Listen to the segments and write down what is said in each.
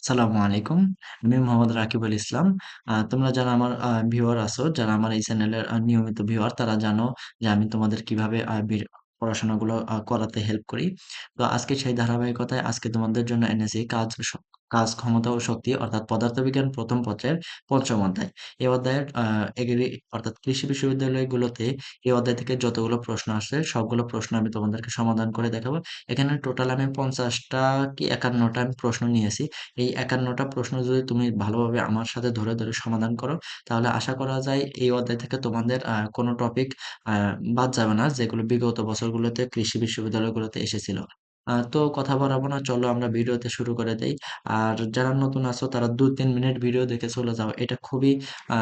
আসসালামু আলাইকুম। আমি মোহাম্মদ রাকিবুল ইসলাম। তোমরা যারা আমার ভিউয়ার আছো, যারা আমার এই চ্যানেলের নিয়মিত ভিউয়ার তারা জানো যে আমি তোমাদের কিভাবে পড়াশোনাগুলো করাতে হেল্প করি। তো আজকে সেই ধারাবাহিকতায় আজকে তোমাদের জন্য এনেছি কাজ, ক্ষমতা ও শক্তি অর্থাৎ পদার্থবিজ্ঞান ১ম পত্রের ৫ম অধ্যায়। এই অধ্যায়ের এগ্রি অর্থাৎ কৃষি বিশ্ববিদ্যালয়গুলোতে এই অধ্যায় থেকে যতগুলো প্রশ্ন আসছে সবগুলো প্রশ্ন আমি তোমাদেরকে সমাধান করে দেখাবো। এখানে টোটাল আমি ৫০ টা কি ৫১ টা আমি প্রশ্ন নিয়েছি। এই ৫১ টা প্রশ্ন যদি তুমি ভালোভাবে আমার সাথে ধরে, ধরে সমাধান করো, তাহলে আশা করা যায় এই অধ্যায় থেকে তোমাদের কোনো টপিক আ বাদ যাবে না, যেগুলো বিগত বছরগুলোতে কৃষি বিশ্ববিদ্যালয়গুলোতে এসেছিল। তো কথা বাড়াবো না, চলো আমরা ভিডিওতে শুরু করে দেই। আর যারা নতুন আছো তারা ২-৩ মিনিট ভিডিও দেখে চলে যাও। এটা খুবই আ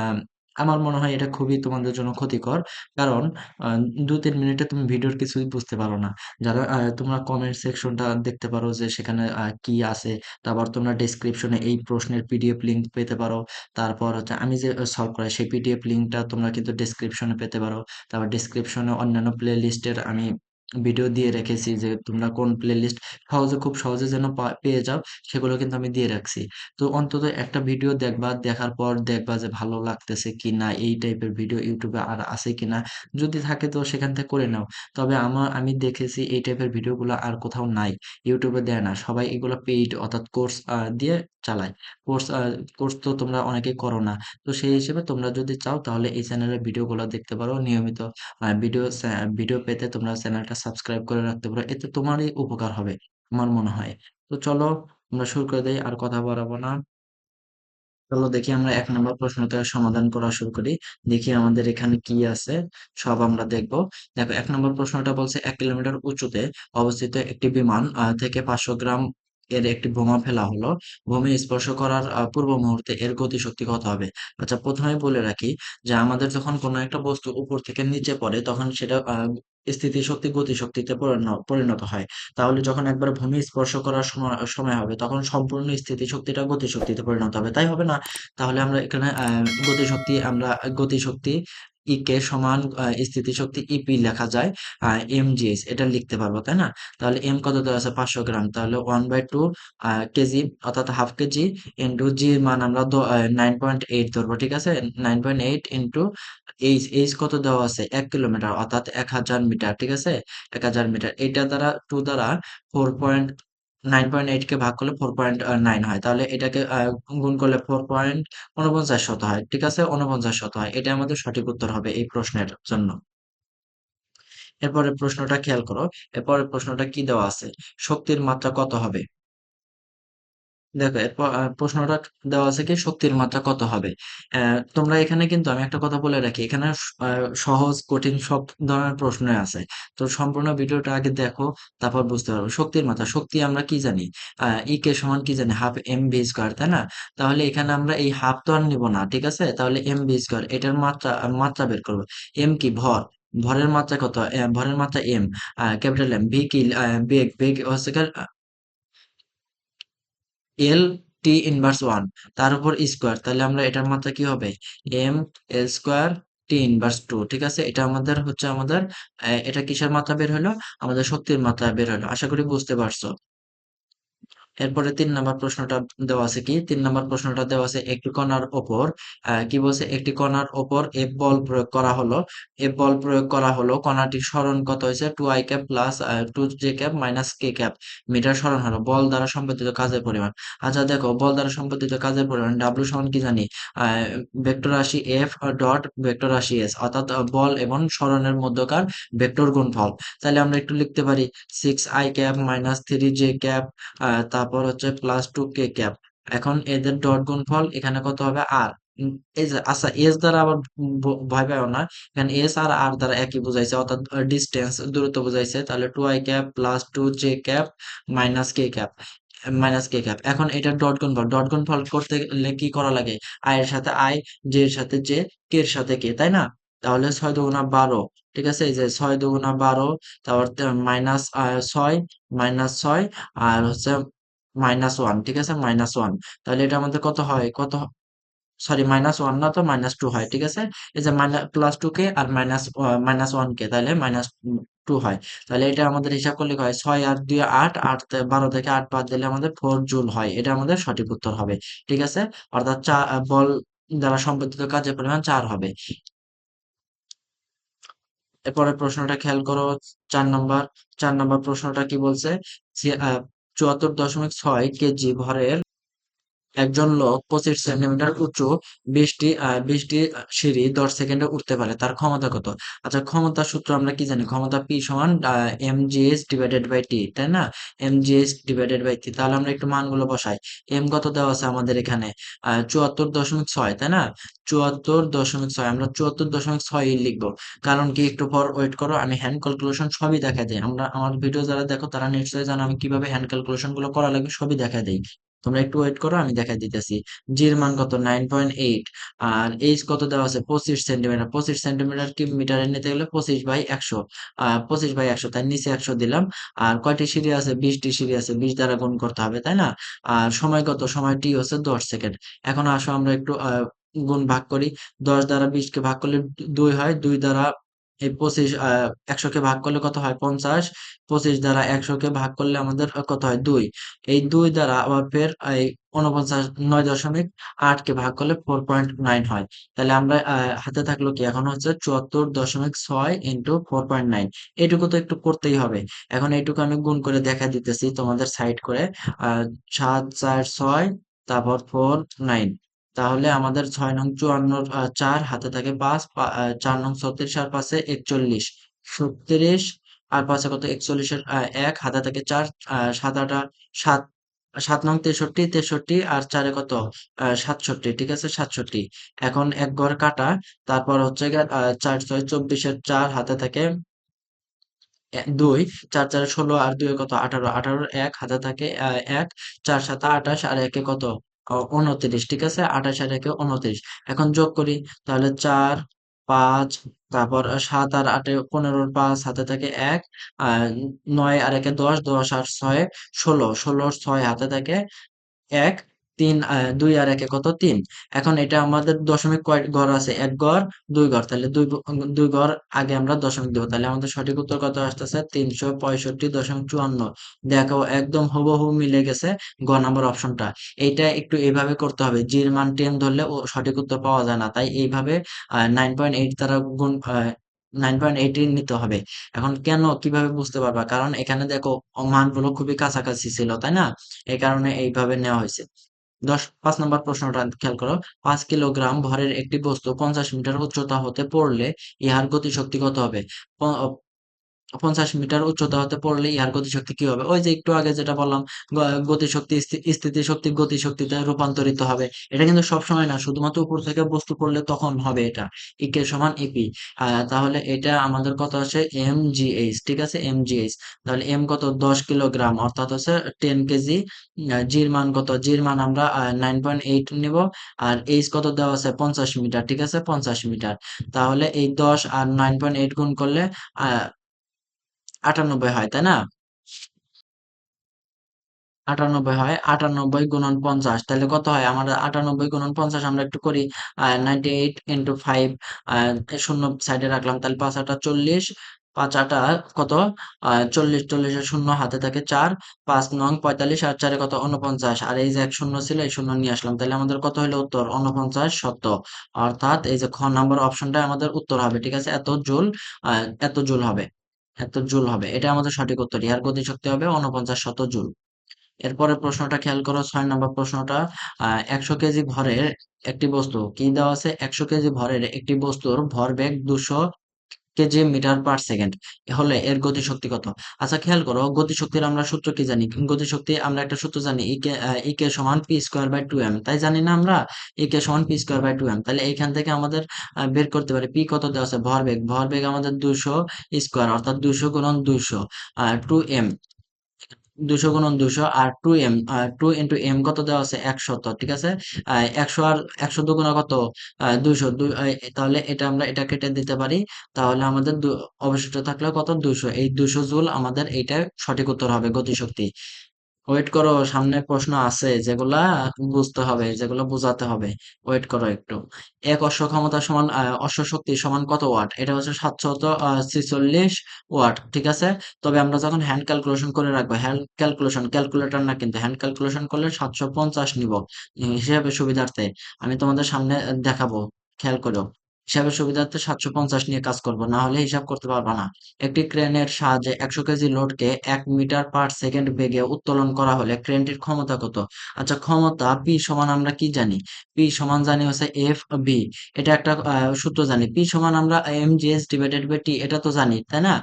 আমার মনে হয় এটা খুবই তোমাদের জন্য ক্ষতিকর। কারণ আ ২-৩ মিনিটে তুমি ভিডিওর কিছুই বুঝতে পারো না। যারা তোমরা কমেন্ট সেকশনটা দেখতে পারো যে সেখানে কি আছে। তারপর তোমরা ডেসক্রিপশনে এই প্রশ্নের পিডিএফ লিঙ্ক পেতে পারো। তারপর হচ্ছে আমি যে সলভ করাই সেই পিডিএফ লিঙ্কটা তোমরা কিন্তু ডেসক্রিপশনে পেতে পারো। তারপর ডেসক্রিপশনে অন্যান্য প্লেলিস্টের আমি ভিডিও দিয়ে রেখেছি যে তোমরা কোন প্লেলিস্ট খুব সহজে যেন পেয়ে যাও, সেগুলো কিন্তু আমি দিয়ে রাখছি। তো অন্তত একটা ভিডিও দেখবা, দেখার পর দেখবা যে ভালো লাগতেছে কিনা, এই টাইপের ভিডিও ইউটিউবে আর আছে কিনা। যদি থাকে তো সেখান থেকে করে নাও। তবে আমি দেখেছি এই টাইপের ভিডিওগুলো আর কোথাও নাই। ইউটিউবে দেয় না। সবাই এগুলো পেইড অর্থাৎ কোর্স দিয়ে চালায়। কোর্স কোর্স তো তোমরা অনেকেই করো না। তো সেই হিসেবে তোমরা যদি চাও তাহলে এই চ্যানেলের ভিডিওগুলো দেখতে পারো। নিয়মিত ভিডিও পেতে তোমরা চ্যানেলটা সাবস্ক্রাইব করে রাখতে পারো। এতে তোমারই উপকার হবে আমার মনে হয়। তো চলো আমরা শুরু করে দেই। আর কথা বাড়াবো না। চলো দেখি আমরা ১ নম্বর প্রশ্নটা সমাধান করা শুরু করি। দেখি আমাদের এখানে কি আছে, সব আমরা দেখব। দেখো ১ নম্বর প্রশ্নটা বলছে ১ কিলোমিটার উঁচুতে অবস্থিত একটি বিমান থেকে ৫০০ গ্রাম এর একটি বোমা ফেলা হলো। ভূমি স্পর্শ করার পূর্ব মুহূর্তে এর গতিশক্তি কত হবে? আচ্ছা, ১ম এই বলে রাখি যে আমাদের যখন কোনো একটা বস্তু উপর থেকে নিচে পড়ে তখন সেটা স্থিতিশক্তি গতিশক্তিতে পরিণত হয়। তাহলে যখন একবার ভূমি স্পর্শ করার সময় হবে তখন সম্পূর্ণ স্থিতিশক্তিটা গতিশক্তিতে পরিণত হবে। তাই হবে না? তাহলে আমরা এখানে গতিশক্তি ই কে সমান স্থিতিশক্তি ইপি লেখা যায় mgh এটা লিখতে পারবো, তাই না? তাহলে এম কত দেওয়া আছে? ৫০০ গ্রাম। তাহলে 1/2 কেজি অর্থাৎ হাফ কেজি ইন্টু জি এর মান আমরা 9.8 ধরবো, ঠিক আছে? 9.8 ইন্টু এইচ কত দেওয়া আছে? ১ কিলোমিটার অর্থাৎ ১০০০ মিটার, ঠিক আছে? ১০০০ মিটার। এইটা দ্বারা 2 দ্বারা 9.8 কে ভাগ করলে 4.9 হয়। তাহলে এটাকে গুণ করলে 4.49 শত হয়। ঠিক আছে? 49 শত হয়। এটা আমাদের সঠিক উত্তর হবে এই প্রশ্নের জন্য। এরপরের প্রশ্নটা খেয়াল করো। এরপরের প্রশ্নটা কি দেওয়া আছে? শক্তির মাত্রা কত হবে? দেখো এরপর প্রশ্নটা দেওয়া আছে কি শক্তির মাত্রা কত হবে। তোমরা এখানে কিন্তু আমি একটা কথা বলে রাখি, এখানে সহজ কঠিন সব ধরনের প্রশ্নই আছে। তো সম্পূর্ণ ভিডিওটা আগে দেখো, তারপর বুঝতে পারবো। শক্তির মাত্রা, শক্তি আমরা কি জানি? ই কে সমান কি জানি? হাফ এম ভি স্কোয়ার, তাই না? তাহলে এখানে আমরা এই হাফ তো আর নিব না, ঠিক আছে? তাহলে এম ভি স্কোয়ার এটার মাত্রা বের করবো। এম কি? ভর। ভরের মাত্রা কত? ভরের মাত্রা এম, ক্যাপিটাল এম। ভি কি? বেগ হচ্ছে এল টি ইনভার্স ওয়ান, তার উপর স্কোয়ার। তাহলে আমরা এটার মাত্রা কি হবে? M L square T inverse two, ঠিক আছে? এটা আমাদের হচ্ছে আমাদের এটা কিসের মাত্রা বের হলো? আমাদের শক্তির মাত্রা বের হলো। আশা করি বুঝতে পারছো। এরপরে ৩ নাম্বার প্রশ্নটা দেওয়া আছে কি? ৩ নাম্বার প্রশ্নটা দেওয়া আছে একটি কণার ওপর কি বলছে? একটি কণার ওপর F বল প্রয়োগ করা হলো। F বল প্রয়োগ করা হলো। কণাটির সরণ কত হয়েছে? 2i cap plus 2j cap minus k cap metre সরণ হলো। বল দ্বারা সম্পাদিত কাজের পরিমাণ। আচ্ছা দেখো, বল দ্বারা সম্পাদিত কাজের পরিমাণ W সমান কি জানি? ভেক্টর রাশি F ডট ভেক্টর রাশি S, অর্থাৎ বল এবং সরণের মধ্যকার ভেক্টর গুণফল। তাহলে আমরা একটু লিখতে পারি 6i cap minus 3j cap তারপর হচ্ছে প্লাস 2k ক্যাপ। এখন এদের ডট গুণফল এখানে কত হবে? আর এই যে আচ্ছা, এস দ্বারা আবার ভয় পাও না। এখানে এস আর আর দ্বারা একই বুঝাইছে, অর্থাৎ ডিস্টেন্স দূরত্ব বুঝাইছে। তাহলে 2i cap plus 2j cap minus k cap এখন এটা ডট গুণফল করতে গেলে কি করা লাগে? আই এর সাথে আই, জে এর সাথে জে, কে এর সাথে কে, তাই না? তাহলে 6 দুগুণা 12, ঠিক আছে? এই যে 6 দুগুণা 12, তারপর মাইনাস 6 মাইনাস 6 আর হচ্ছে -1, ঠিক আছে? -1, তাহলে এটা আমাদের কত হয়? সরি -1 না তো -2 হয়। ঠিক আছে? এই যে +2 কে আর -1 কে তাইলে -2 হয়। তাহলে এটা আমাদের হিসাব করলে হয় ৬ আর ২ ৮, ১২ থেকে ৮ বাদ দিলে আমাদের 4 জুল হয়। এটা আমাদের সঠিক উত্তর হবে। ঠিক আছে? অর্থাৎ বল দ্বারা সম্পাদিত কাজের পরিমাণ ৪ হবে। এরপরের প্রশ্নটা খেয়াল করো। ৪ নম্বর প্রশ্নটা কি বলছে? ৭৪.৬ কেজি ভরের একজন লোক ২৫ সেন্টিমিটার উঁচু ২০টি সিঁড়ি ১০ সেকেন্ডে উঠতে পারে, তার ক্ষমতা কত? আচ্ছা, ক্ষমতার সূত্র আমরা কি জানি? ক্ষমতা পি সমান mgh ডিভাইডেড বাই টি, তাই না? mgh divided by T. তাহলে আমরা একটু মানগুলো বসাই। এম কত দেওয়া আছে আমাদের এখানে? ৭৪.৬, তাই না? ৭৪.৬, আমরা ৭৪.৬ লিখবো। কারণ কি, একটু পর ওয়েট করো, আমি হ্যান্ড ক্যালকুলেশন সবই দেখা দেয়। আমার ভিডিও যারা দেখো তারা নিশ্চয়ই জানো আমি কিভাবে হ্যান্ড ক্যালকুলেশন গুলো করা লাগবে, সবই দেখা দেই। তোমরা একটু ওয়েট করো, আমি দেখাই দিতেছি। জির মান কত? 9.8। আর এইচ কত দেওয়া আছে? 25 সেন্টিমিটার। 25 সেন্টিমিটার কি মিটারে নিতে গেলে 25/100, 25/100, তাই নিচে 100 দিলাম। আর কয়টি সিঁড়ি আছে? 20টি সিঁড়ি আছে, 20 দ্বারা গুণ করতে হবে, তাই না? আর সময় কত? সময় টি হচ্ছে 10 সেকেন্ড। এখন আসো আমরা একটু গুণ ভাগ করি। 10 দ্বারা 20কে ভাগ করলে 2 হয়। 2 দ্বারা এই 100কে ভাগ করলে কত হয়? 50। 25 দ্বারা 100কে ভাগ করলে আমাদের কত হয়? 2। এই 2 দ্বারা আবার ফের এই 49, 9.8 কে ভাগ করলে 4.9 হয়। তাহলে আমরা হাতে থাকলো কি এখন? হচ্ছে ৭৪.৬ ইন্টু 4.9। এইটুকু তো একটু করতেই হবে। এখন এইটুকু আমি গুণ করে দেখা দিতেছি তোমাদের সাইড করে। ৭ ৪ ৬, তারপর 4 9। তাহলে আমাদের ৬ নং ৫৪, ৪ হাতে থাকে ৫, ৪ নং ৩৬ আর ৫-এ ৪১, ৩৬ আর ৫-এ কত? ৪১ এর ১ হাতে থাকে ৪, ৭ ৮ ৭, ৭ নং ৬৩, ৬৩ আর ৪-এ কত? ৬৭। ঠিক আছে? ৬৭। এখন এক ঘর কাটা। তারপর হচ্ছে গিয়ে ৪ ৬ ২৪ এর ৪ হাতে থাকে ২, ৪ ৪ ১৬ আর ২ কত? ১৮, ১৮ এর ১ হাতে থাকে ১, ৪ ৭ ২৮ আর ১ কত? ২৯। ঠিক আছে? ২৮ আর ১ ২৯। এখন যোগ করি। তাহলে ৪ ৫, তারপর ৭ আর ৮ ১৫ এর ৫ হাতে থাকে ১, আর ৯ আর ১ ১০, ১০ আর ৬ ১৬, ১৬ এর ৬ হাতে থাকে ১, ৩, ২ আর ১ কত? ৩। এখন এটা আমাদের দশমিক কয় ঘর আছে? ১ ঘর, ২ ঘর। তাহলে ২ ঘর আগে আমরা দশমিক দেব। তাহলে আমাদের সঠিক উত্তর কত আসতেছে? ৩৬৫.৫৪। দেখো একদম হুবহু মিলে গেছে গ নাম্বার অপশনটা। এইটা একটু এইভাবে করতে হবে। জির মান 10 ধরলে ও সঠিক উত্তর পাওয়া যায় না। তাই এইভাবে 9.8 দ্বারা গুণ, 9.18 নিতে হবে। এখন কেন, কিভাবে বুঝতে পারবা? কারণ এখানে দেখো মানগুলো খুবই কাছাকাছি ছিল, তাই না? এই কারণে এইভাবে নেওয়া হয়েছে। ৫ নম্বর প্রশ্নটা খেয়াল করো। ৫ কিলোগ্রাম ভরের একটি বস্তু ৫০ মিটার উচ্চতা হতে পড়লে ইহার গতিশক্তি কত হবে? ৫০ মিটার উচ্চতা হতে পড়লে ইহার গতিশক্তি কি হবে? ওই যে একটু আগে যেটা বললাম, গতিশক্তি স্থিতিশক্তি গতিশক্তিতে রূপান্তরিত হবে। এটা কিন্তু সবসময় না, শুধুমাত্র উপর থেকে বস্তু পড়লে তখন হবে এটা। ইকে সমান ইপি। তাহলে এটা আমাদের কত আছে? mgh। ঠিক আছে? mgh। তাহলে এম কত? ১০ কিলোগ্রাম, অর্থাৎ হচ্ছে 10 কেজি। জির মান কত? জির মান আমরা 9.8 নিব। আর এইচ কত দেওয়া আছে? ৫০ মিটার। ঠিক আছে? ৫০ মিটার। তাহলে এই ১০ আর 9.8 গুণ করলে আহ ৯৮ হয়, তাই না? ৯৮ হয়। ৯৮ গুণন ৫০, তাহলে কত হয়? আমাদের ৯৮ গুণন ৫০ আমরা একটু করি। ৯৮ ইন্টু ৫, শূন্য সাইডে রাখলাম। তাহলে ৫ ৮ ৪০, ৫ ৮ কত? ৪০, ৪০ এর শূন্য হাতে থাকে ৪, ৫ নং ৪৫ আর ৪ কত? ৪৯। আর এই যে এক শূন্য ছিল, এই শূন্য নিয়ে আসলাম। তাহলে আমাদের কত হলো উত্তর? ৪৯ শত। অর্থাৎ এই যে খ নাম্বার অপশনটা আমাদের উত্তর হবে। ঠিক আছে? এত জুল হবে। এত জুল হবে। এটা আমাদের সঠিক উত্তর। ইহার গতিশক্তি হবে ৪৯ শত জুল। এরপরের প্রশ্নটা খেয়াল করো। ৬ নম্বর প্রশ্নটা। ১০০ কেজি ভরের একটি বস্তু কি দেওয়া আছে? ১০০ কেজি ভরের একটি বস্তুর ভরবেগ ২০০ কেজি মিটার পার সেকেন্ড হলে এর গতিশক্তি কত? আচ্ছা, খেয়াল করো, গতিশক্তির আমরা সূত্র কি জানি? গতিশক্তি আমরা একটা সূত্র জানি, ইকে সমান পি স্কোয়ার বাই 2m, তাই জানি না আমরা? ইকে সমান পি স্কোয়ার বাই 2m। তাহলে এইখান থেকে আমাদের বের করতে পারি পি কত দেওয়া আছে? ভরবেগ। ভরবেগ আমাদের ২০০ স্কোয়ার, অর্থাৎ ২০০ গুণন ২০০, 2m। ২০০ গুণন ২০০ আর 2m, 2 ইন্টু m কত দেওয়া আছে? ১০০। ঠিক আছে? ১০০ আর ১০০ দুগুণা কত? ২০০। তাহলে এটা আমরা এটা কেটে দিতে পারি। তাহলে আমাদের অবশিষ্ট থাকলো কত? ২০০। এই ২০০ জুল আমাদের এইটা সঠিক উত্তর হবে গতিশক্তি। ওয়েট করো, সামনে প্রশ্ন আছে যেগুলা বুঝতে হবে, যেগুলো বোঝাতে হবে। ওয়েট করো একটু। এক অশ্ব ক্ষমতা সমান অশ্ব শক্তি সমান কত ওয়াট? এটা হচ্ছে 746 ওয়াট, ঠিক আছে। তবে আমরা যখন হ্যান্ড ক্যালকুলেশন করে রাখবো, হ্যান্ড ক্যালকুলেশন, ক্যালকুলেটর না কিন্তু, হ্যান্ড ক্যালকুলেশন করলে 750 নিব হিসাবে সুবিধার্থে। আমি তোমাদের সামনে দেখাবো, খেয়াল করো। হিসাবের সুবিধার্থে 750 নিয়ে কাজ করব, না হলে হিসাব করতে পারবা না। একটি ক্রেনের সাহায্যে 100 কেজি লোডকে 1 মিটার/সেকেন্ড বেগে উত্তোলন করা হলে ক্রেনটির ক্ষমতা কত? আচ্ছা, ক্ষমতা পি সমান আমরা কি জানি? পি সমান জানি হচ্ছে এফ বি। এটা একটা সূত্র জানি। পি সমান আমরা M G S divided by T, এটা তো জানি, তাই না?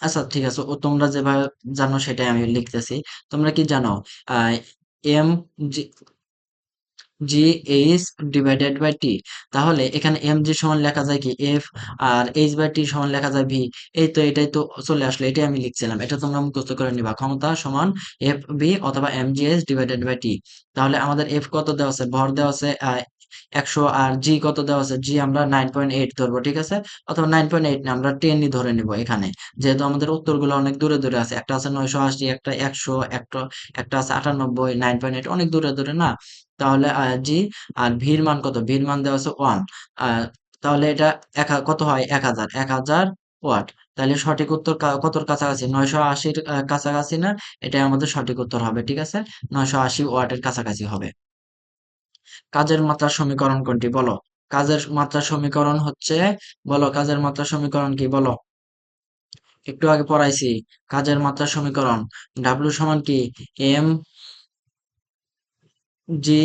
আচ্ছা ঠিক আছে, ও তোমরা যেভাবে জানো সেটাই আমি লিখতেছি। তোমরা কি জানো? Ah M G H divided by T. তাহলে এখানে এম জি সমান লেখা যায় কি এফ, আর এইচ বাই টি সমান লেখা যায় ভি। এই তো, এটাই তো চলে আসলো, এটাই আমি লিখছিলাম। এটা তোমরা মুখস্থ করে নিবা, ক্ষমতা সমান এফ বি অথবা M G H divided by T. তাহলে আমাদের এফ কত দেওয়া আছে? ভর দেওয়া আছে 100। আর জি কত দেওয়া আছে? জি আমরা 9.8 ধরবো, ঠিক আছে। অথবা 9.8 না, আমরা 10ই ধরে নিব এখানে, যেহেতু আমাদের উত্তরগুলো অনেক দূরে দূরে আছে। একটা আছে 980, একটা 100, একটা একটা আছে 98, 9.8 অনেক দূরে দূরে না। তাহলে জি। আর ভির মান কত? ভির মান দেওয়া আছে 1। তাহলে এটা কত হয়? 1000, 1000 ওয়াট। তাহলে সঠিক উত্তর কতর কাছাকাছি? 980-র কাছাকাছি না? এটাই আমাদের সঠিক উত্তর হবে, ঠিক আছে। 980 ওয়াটের কাছাকাছি হবে। কাজের মাত্রার সমীকরণ কোনটি বলো? কাজের মাত্রার সমীকরণ হচ্ছে, বলো কাজের মাত্রার সমীকরণ কি বলো? একটু আগে পড়াইছি। কাজের মাত্রার সমীকরণ ডাব্লিউ সমান কি? M G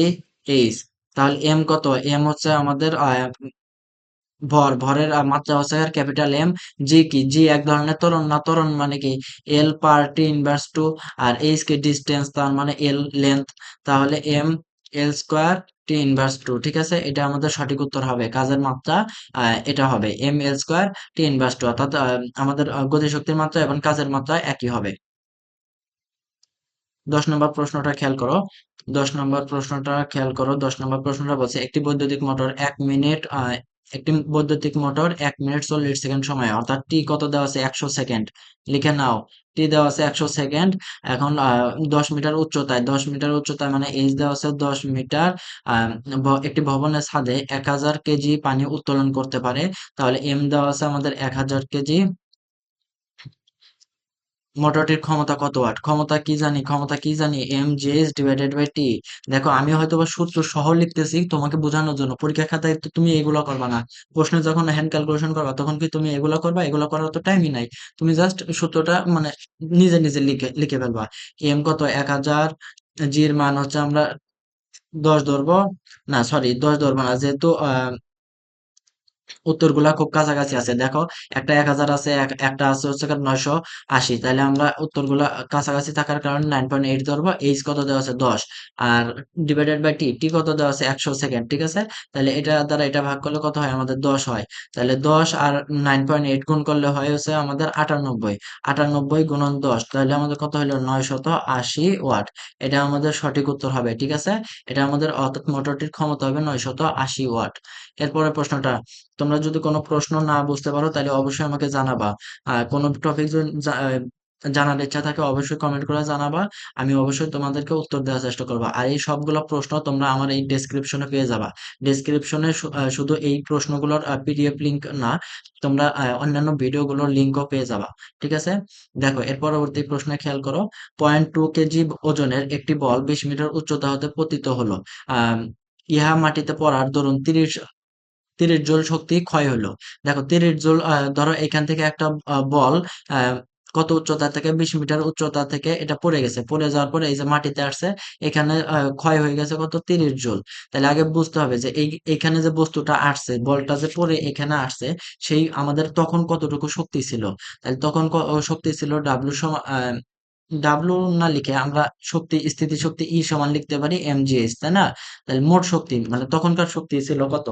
H. তাহলে এম কত? এম হচ্ছে আমাদের ভরের মাত্রা হচ্ছে ক্যাপিটাল এম। জি কি? জি এক ধরনের ত্বরণ, না ত্বরণ মানে কি L per T inverse two. আর এইচ কি? ডিস্টেন্স, তার মানে এল লেন্থ। তাহলে M L square T inverse two, ঠিক আছে। এটা আমাদের সঠিক উত্তর হবে। কাজের মাত্রা এটা হবে M L square T inverse two, অর্থাৎ আমাদের গতিশক্তির মাত্রা এবং কাজের মাত্রা একই হবে। 10 নম্বর প্রশ্নটা খেয়াল করো। 10 নম্বর প্রশ্নটা বলছে একটি বৈদ্যুতিক মোটর 1 মিনিট 40 সেকেন্ড সময়, অর্থাৎ টি কত দেওয়া আছে? 100 সেকেন্ড। লিখে নাও, টি দেওয়া আছে 100 সেকেন্ড। এখন 10 মিটার উচ্চতায়, 10 মিটার উচ্চতায় মানে এইচ দেওয়া আছে 10 মিটার। একটি ভবনের ছাদে 1000 কেজি পানি উত্তোলন করতে পারে। তাহলে এম দেওয়া আছে আমাদের 1000 কেজি। মোটরটির ক্ষমতা কত ওয়াট? ক্ষমতা কি জানি M G H divided by T. দেখো, আমি হয়তো বা সূত্র সহ লিখতেছি তোমাকে বোঝানোর জন্য। পরীক্ষা খাতায় তো তুমি এগুলো করবা না। প্রশ্নে যখন হ্যান্ড ক্যালকুলেশন করবা তখন কি তুমি এগুলো করবা? এগুলো করার তো টাইমই নাই। তুমি জাস্ট সূত্রটা মানে নিজে নিজে লিখে লিখে ফেলবা। এম কত? 1000। জির মান হচ্ছে আমরা 10 ধরবো। না সরি, 10 ধরবো না, যেহেতু উত্তরগুলা খুব কাছাকাছি আছে। দেখো, একটা 1000 আছে, একটা আছে হচ্ছে 980। তাহলে আমরা উত্তরগুলা কাছাকাছি থাকার কারণে 9.8 ধরবো। এইচ কত দেওয়া আছে? 10। আর ডিভাইডেড বাই টি, টি কত দেওয়া আছে? 100 সেকেন্ড, ঠিক আছে। তাহলে এটা দ্বারা এটা ভাগ করলে কত হয়? আমাদের 10 হয়। তাহলে 10 আর 9.8 গুণ করলে হয় হচ্ছে আমাদের 98। 98 গুণন 10, তাহলে আমাদের কত হলো? 980 ওয়াট। এটা আমাদের সঠিক উত্তর হবে, ঠিক আছে। এটা আমাদের, অর্থাৎ মোটরটির ক্ষমতা হবে 980 ওয়াট। এরপরে প্রশ্নটা, তোমরা যদি কোনো প্রশ্ন না বুঝতে পারো তাহলে অবশ্যই আমাকে জানাবা। কোনো টপিক জানার ইচ্ছা থাকে অবশ্যই কমেন্ট করে জানাবা। আমি অবশ্যই তোমাদেরকে উত্তর দেওয়ার চেষ্টা করবো। আর এই সবগুলো প্রশ্ন তোমরা আমার এই ডেসক্রিপশনে পেয়ে যাবা। ডেসক্রিপশনে শুধু এই প্রশ্নগুলোর পিডিএফ লিংক না, তোমরা অন্যান্য ভিডিওগুলোর লিংকও পেয়ে যাবা, ঠিক আছে। দেখো, এর পরবর্তী প্রশ্নে খেয়াল করো। 0.2 কেজি ওজনের একটি বল 20 মিটার উচ্চতা হতে পতিত হলো। আহ ইহা মাটিতে পড়ার দরুন 30 জুল শক্তি ক্ষয় হলো। দেখো, 30 জুল, ধরো এখান থেকে একটা বল আহ, কত উচ্চতা থেকে? 20 মিটার উচ্চতা থেকে এটা পড়ে গেছে। পড়ে যাওয়ার পরে এই যে মাটিতে আসছে, এখানে ক্ষয় হয়ে গেছে কত? 30 জুল। তাহলে আগে বুঝতে হবে যে এখানে যে বস্তুটা আসছে, বলটা যে পড়ে এখানে আসছে, সেই আমাদের তখন কতটুকু শক্তি ছিল? তাহলে তখন শক্তি ছিল ডাব্লু সমান, ডাব্লু না লিখে আমরা স্থিতি শক্তি ই সমান লিখতে পারি এম জি এইচ, তাই না? তাহলে মোট শক্তি মানে তখনকার শক্তি ছিল কত?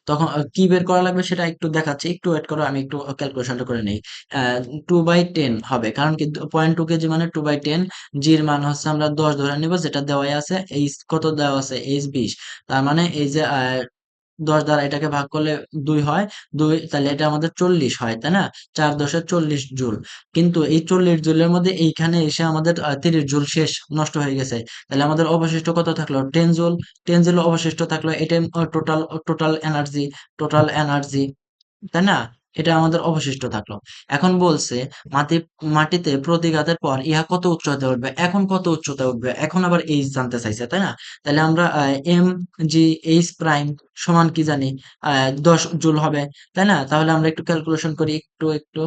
তখন কি বের করা লাগবে সেটা একটু দেখাচ্ছি, একটু ওয়েট করো, আমি একটু ক্যালকুলেশনটা করে নিই। 2/10 হবে, কারণ কি 0.2 কেজি মানে 2/10। জির মান হচ্ছে আমরা 10 ধরে নিব, যেটা দেওয়াই আছে। এইচ কত দেওয়া আছে? এইচ 20। তার মানে এই যে 10 দ্বারা এটাকে ভাগ করলে 2 হয়, 2 তাহলে এটা আমাদের 40 হয়, তাই না? 4 দশে 40 জুল। কিন্তু এই 40 জুলের মধ্যে এইখানে এসে আমাদের 30 জুল শেষ, নষ্ট হয়ে গেছে। তাহলে আমাদের অবশিষ্ট কত থাকলো? 10 জুল। 10 জুল অবশিষ্ট থাকলো। এটাই টোটাল এনার্জি, তাই না? এটা আমাদের অবশিষ্ট থাকলো। এখন বলছে মাটি মাটিতে প্রতিঘাতের পর ইহা কত উচ্চতায় উঠবে? এখন কত উচ্চতায় উঠবে? এখন আবার এইচ জানতে চাইছে, তাই না? তাহলে আমরা এম জি এইচ প্রাইম সমান কি জানি? 10 জুল হবে, তাই না? তাহলে আমরা একটু ক্যালকুলেশন করি, একটু।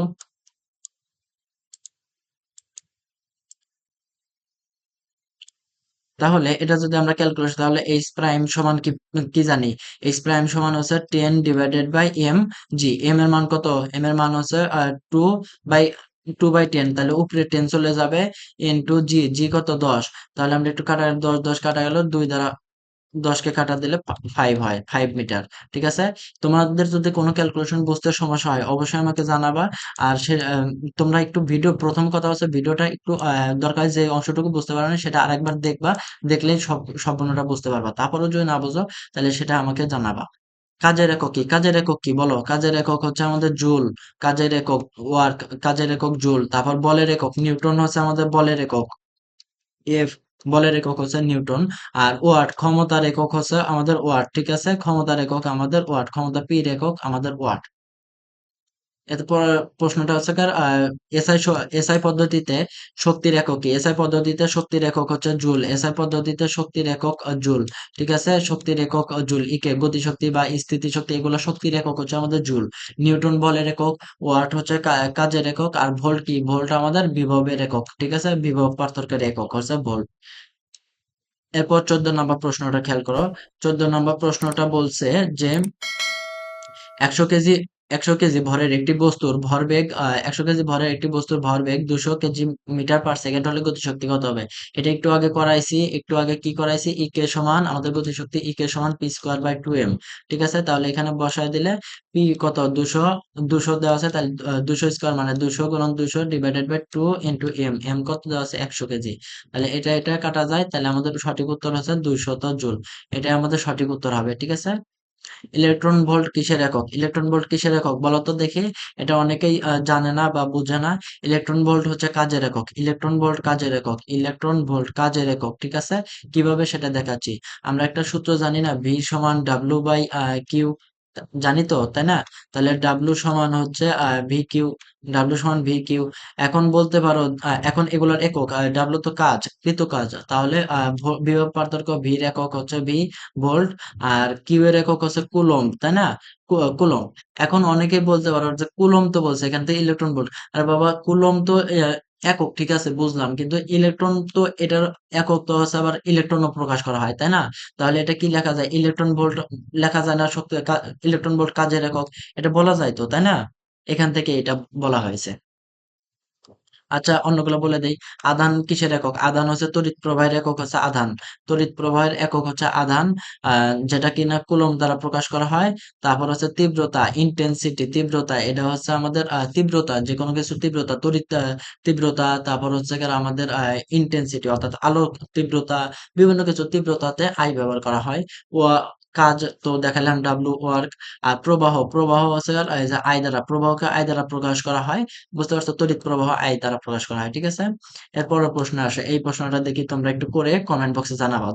তাহলে এটা যদি আমরা ক্যালকুলেশন, তাহলে এইচ প্রাইম সমান কি কি জানি? এইচ প্রাইম সমান হচ্ছে 10 divided by M G. M এর মান কত? এম এর মান হচ্ছে 2 বাই 2/10, তাহলে উপরে 10 চলে যাবে, ইনটু জি। জি কত? 10। তাহলে আমরা একটু কাটা, 10 10 কাটা গেল, 2 দ্বারা 10 কে কাটা দিলে 5 হয়, 5 মিটার। ঠিক আছে? তোমাদের যদি কোনো ক্যালকুলেশন বুঝতে সমস্যা হয় অবশ্যই আমাকে জানাবা। আর তোমরা একটু ভিডিও, প্রথম কথা হচ্ছে ভিডিওটা একটু দরকার, যে অংশটুকু বুঝতে পারো না সেটা আরেকবার দেখবা, দেখলেই সম্পূর্ণটা বুঝতে পারবা। তারপরেও যদি না বুঝো তাহলে সেটা আমাকে জানাবা। কাজের একক কি? কাজের একক কি বলো? কাজের একক হচ্ছে আমাদের জুল। কাজের একক ওয়ার্ক, কাজের একক জুল। তারপর বলের একক নিউটন হচ্ছে আমাদের বলের একক। এফ বলের একক হচ্ছে নিউটন। আর ওয়াট ক্ষমতার একক হচ্ছে আমাদের ওয়াট। ঠিক আছে? ক্ষমতার একক আমাদের ওয়াট, ক্ষমতা পির একক আমাদের ওয়াট। এরপর প্রশ্নটা হচ্ছে কার এসআই পদ্ধতিতে শক্তির একক কি? এসআই পদ্ধতিতে শক্তির একক হচ্ছে জুল। এসআই পদ্ধতিতে শক্তির একক জুল। ঠিক আছে? শক্তির একক জুল। ইকে গতিশক্তি বা স্থিতিশক্তি, এগুলো শক্তির একক হচ্ছে আমাদের জুল। নিউটন বলের একক, ওয়াট হচ্ছে কাজের একক, আর ভোল্ট কি? ভোল্ট আমাদের বিভবের একক। ঠিক আছে? বিভব পার্থক্যের একক হচ্ছে ভোল্ট। এরপর 14 নম্বর প্রশ্নটা খেয়াল করো। 14 নম্বর প্রশ্নটা বলছে যে 100 কেজি 100 কেজি ভরের একটি বস্তুর ভরবেগ 100 কেজি ভরের একটি বস্তুর ভরবেগ 200 কেজি মিটার পার সেকেন্ড হলে গতিশক্তি কত হবে? এটা একটু আগে করাইছি। একটু আগে কি করাইছি? ই কে সমান আমাদের গতিশক্তি, ই কে সমান পি স্কোয়ার বাই 2m। ঠিক আছে? তাহলে এখানে বসায় দিলে পি কত? 200 দেওয়া আছে, তাহলে 200 স্কোয়ার মানে 200 গুণন 200 divided by 2 into M. M কত দেওয়া আছে? 100 কেজি। তাহলে এটা কাটা যায়, তাহলে আমাদের সঠিক উত্তর হচ্ছে 200 জুল। এটাই আমাদের সঠিক উত্তর হবে। ঠিক আছে? ইলেকট্রন ভোল্ট কিসের একক? ইলেকট্রন ভোল্ট কিসের একক বলো তো দেখি? এটা অনেকেই জানে না বা বুঝে না। ইলেকট্রন ভোল্ট হচ্ছে কাজের একক। ইলেকট্রন ভোল্ট কাজের একক। ইলেকট্রন ভোল্ট কাজের একক। ঠিক আছে? কিভাবে সেটা দেখাচ্ছি। আমরা একটা সূত্র জানি না, ভি সমান ডাব্লিউ বাই কিউ, জানি তো, তাই না? তাহলে ডাব্লিউ সমান হচ্ছে ভি কিউ। ডাব্লিউ সমান ভি কিউ। এখন বলতে পারো এখন এগুলোর একক, ডাব্লিউ তো কাজ, কৃত কাজ, তাহলে বিভব পার্থক্য, ভির একক হচ্ছে ভি ভোল্ট, আর কিউ এর একক হচ্ছে কুলম্ব, তাই না? কুলম্ব। এখন অনেকেই বলতে পারো যে কুলম্ব তো বলছে এখান থেকে ইলেকট্রন ভোল্ট, আর বাবা কুলম্ব তো একক, ঠিক আছে বুঝলাম, কিন্তু ইলেকট্রন তো এটার একক তো হচ্ছে আবার ইলেকট্রনও প্রকাশ করা হয়, তাই না? তাহলে এটা কি লেখা যায়? ইলেকট্রন ভোল্ট লেখা যায় না? শক্তি ইলেকট্রন ভোল্ট কাজের একক, এটা বলা যায় তো, তাই না? এখান থেকে এটা বলা হয়েছে। আচ্ছা, অন্যগুলো বলে দেই। আধান কিসের একক? আধান হচ্ছে তড়িৎ প্রবাহের একক হচ্ছে আধান। তড়িৎ প্রবাহের একক হচ্ছে আধান, যেটা কিনা কুলম্ব দ্বারা প্রকাশ করা হয়। তারপর হচ্ছে তীব্রতা, ইন্টেন্সিটি, তীব্রতা, এটা হচ্ছে আমাদের তীব্রতা, যে কোনো কিছু তীব্রতা, তড়িৎ তীব্রতা। তারপর হচ্ছে গিয়ে আমাদের ইন্টেন্সিটি অর্থাৎ আলোর তীব্রতা। বিভিন্ন কিছু তীব্রতাতে আই ব্যবহার করা হয়। ও কাজ তো দেখালাম, ডাব্লু ওয়ার্ক। আর প্রবাহ, প্রবাহ হচ্ছে গিয়ে এই যে আই দ্বারা, প্রবাহকে আই দ্বারা প্রকাশ করা হয়। বুঝতে পারছো? তড়িৎ প্রবাহ আই দ্বারা প্রকাশ করা হয়। ঠিক আছে? এরপরের প্রশ্ন আসে, এই প্রশ্নটা দেখি তোমরা একটু করে কমেন্ট বক্সে জানাবা।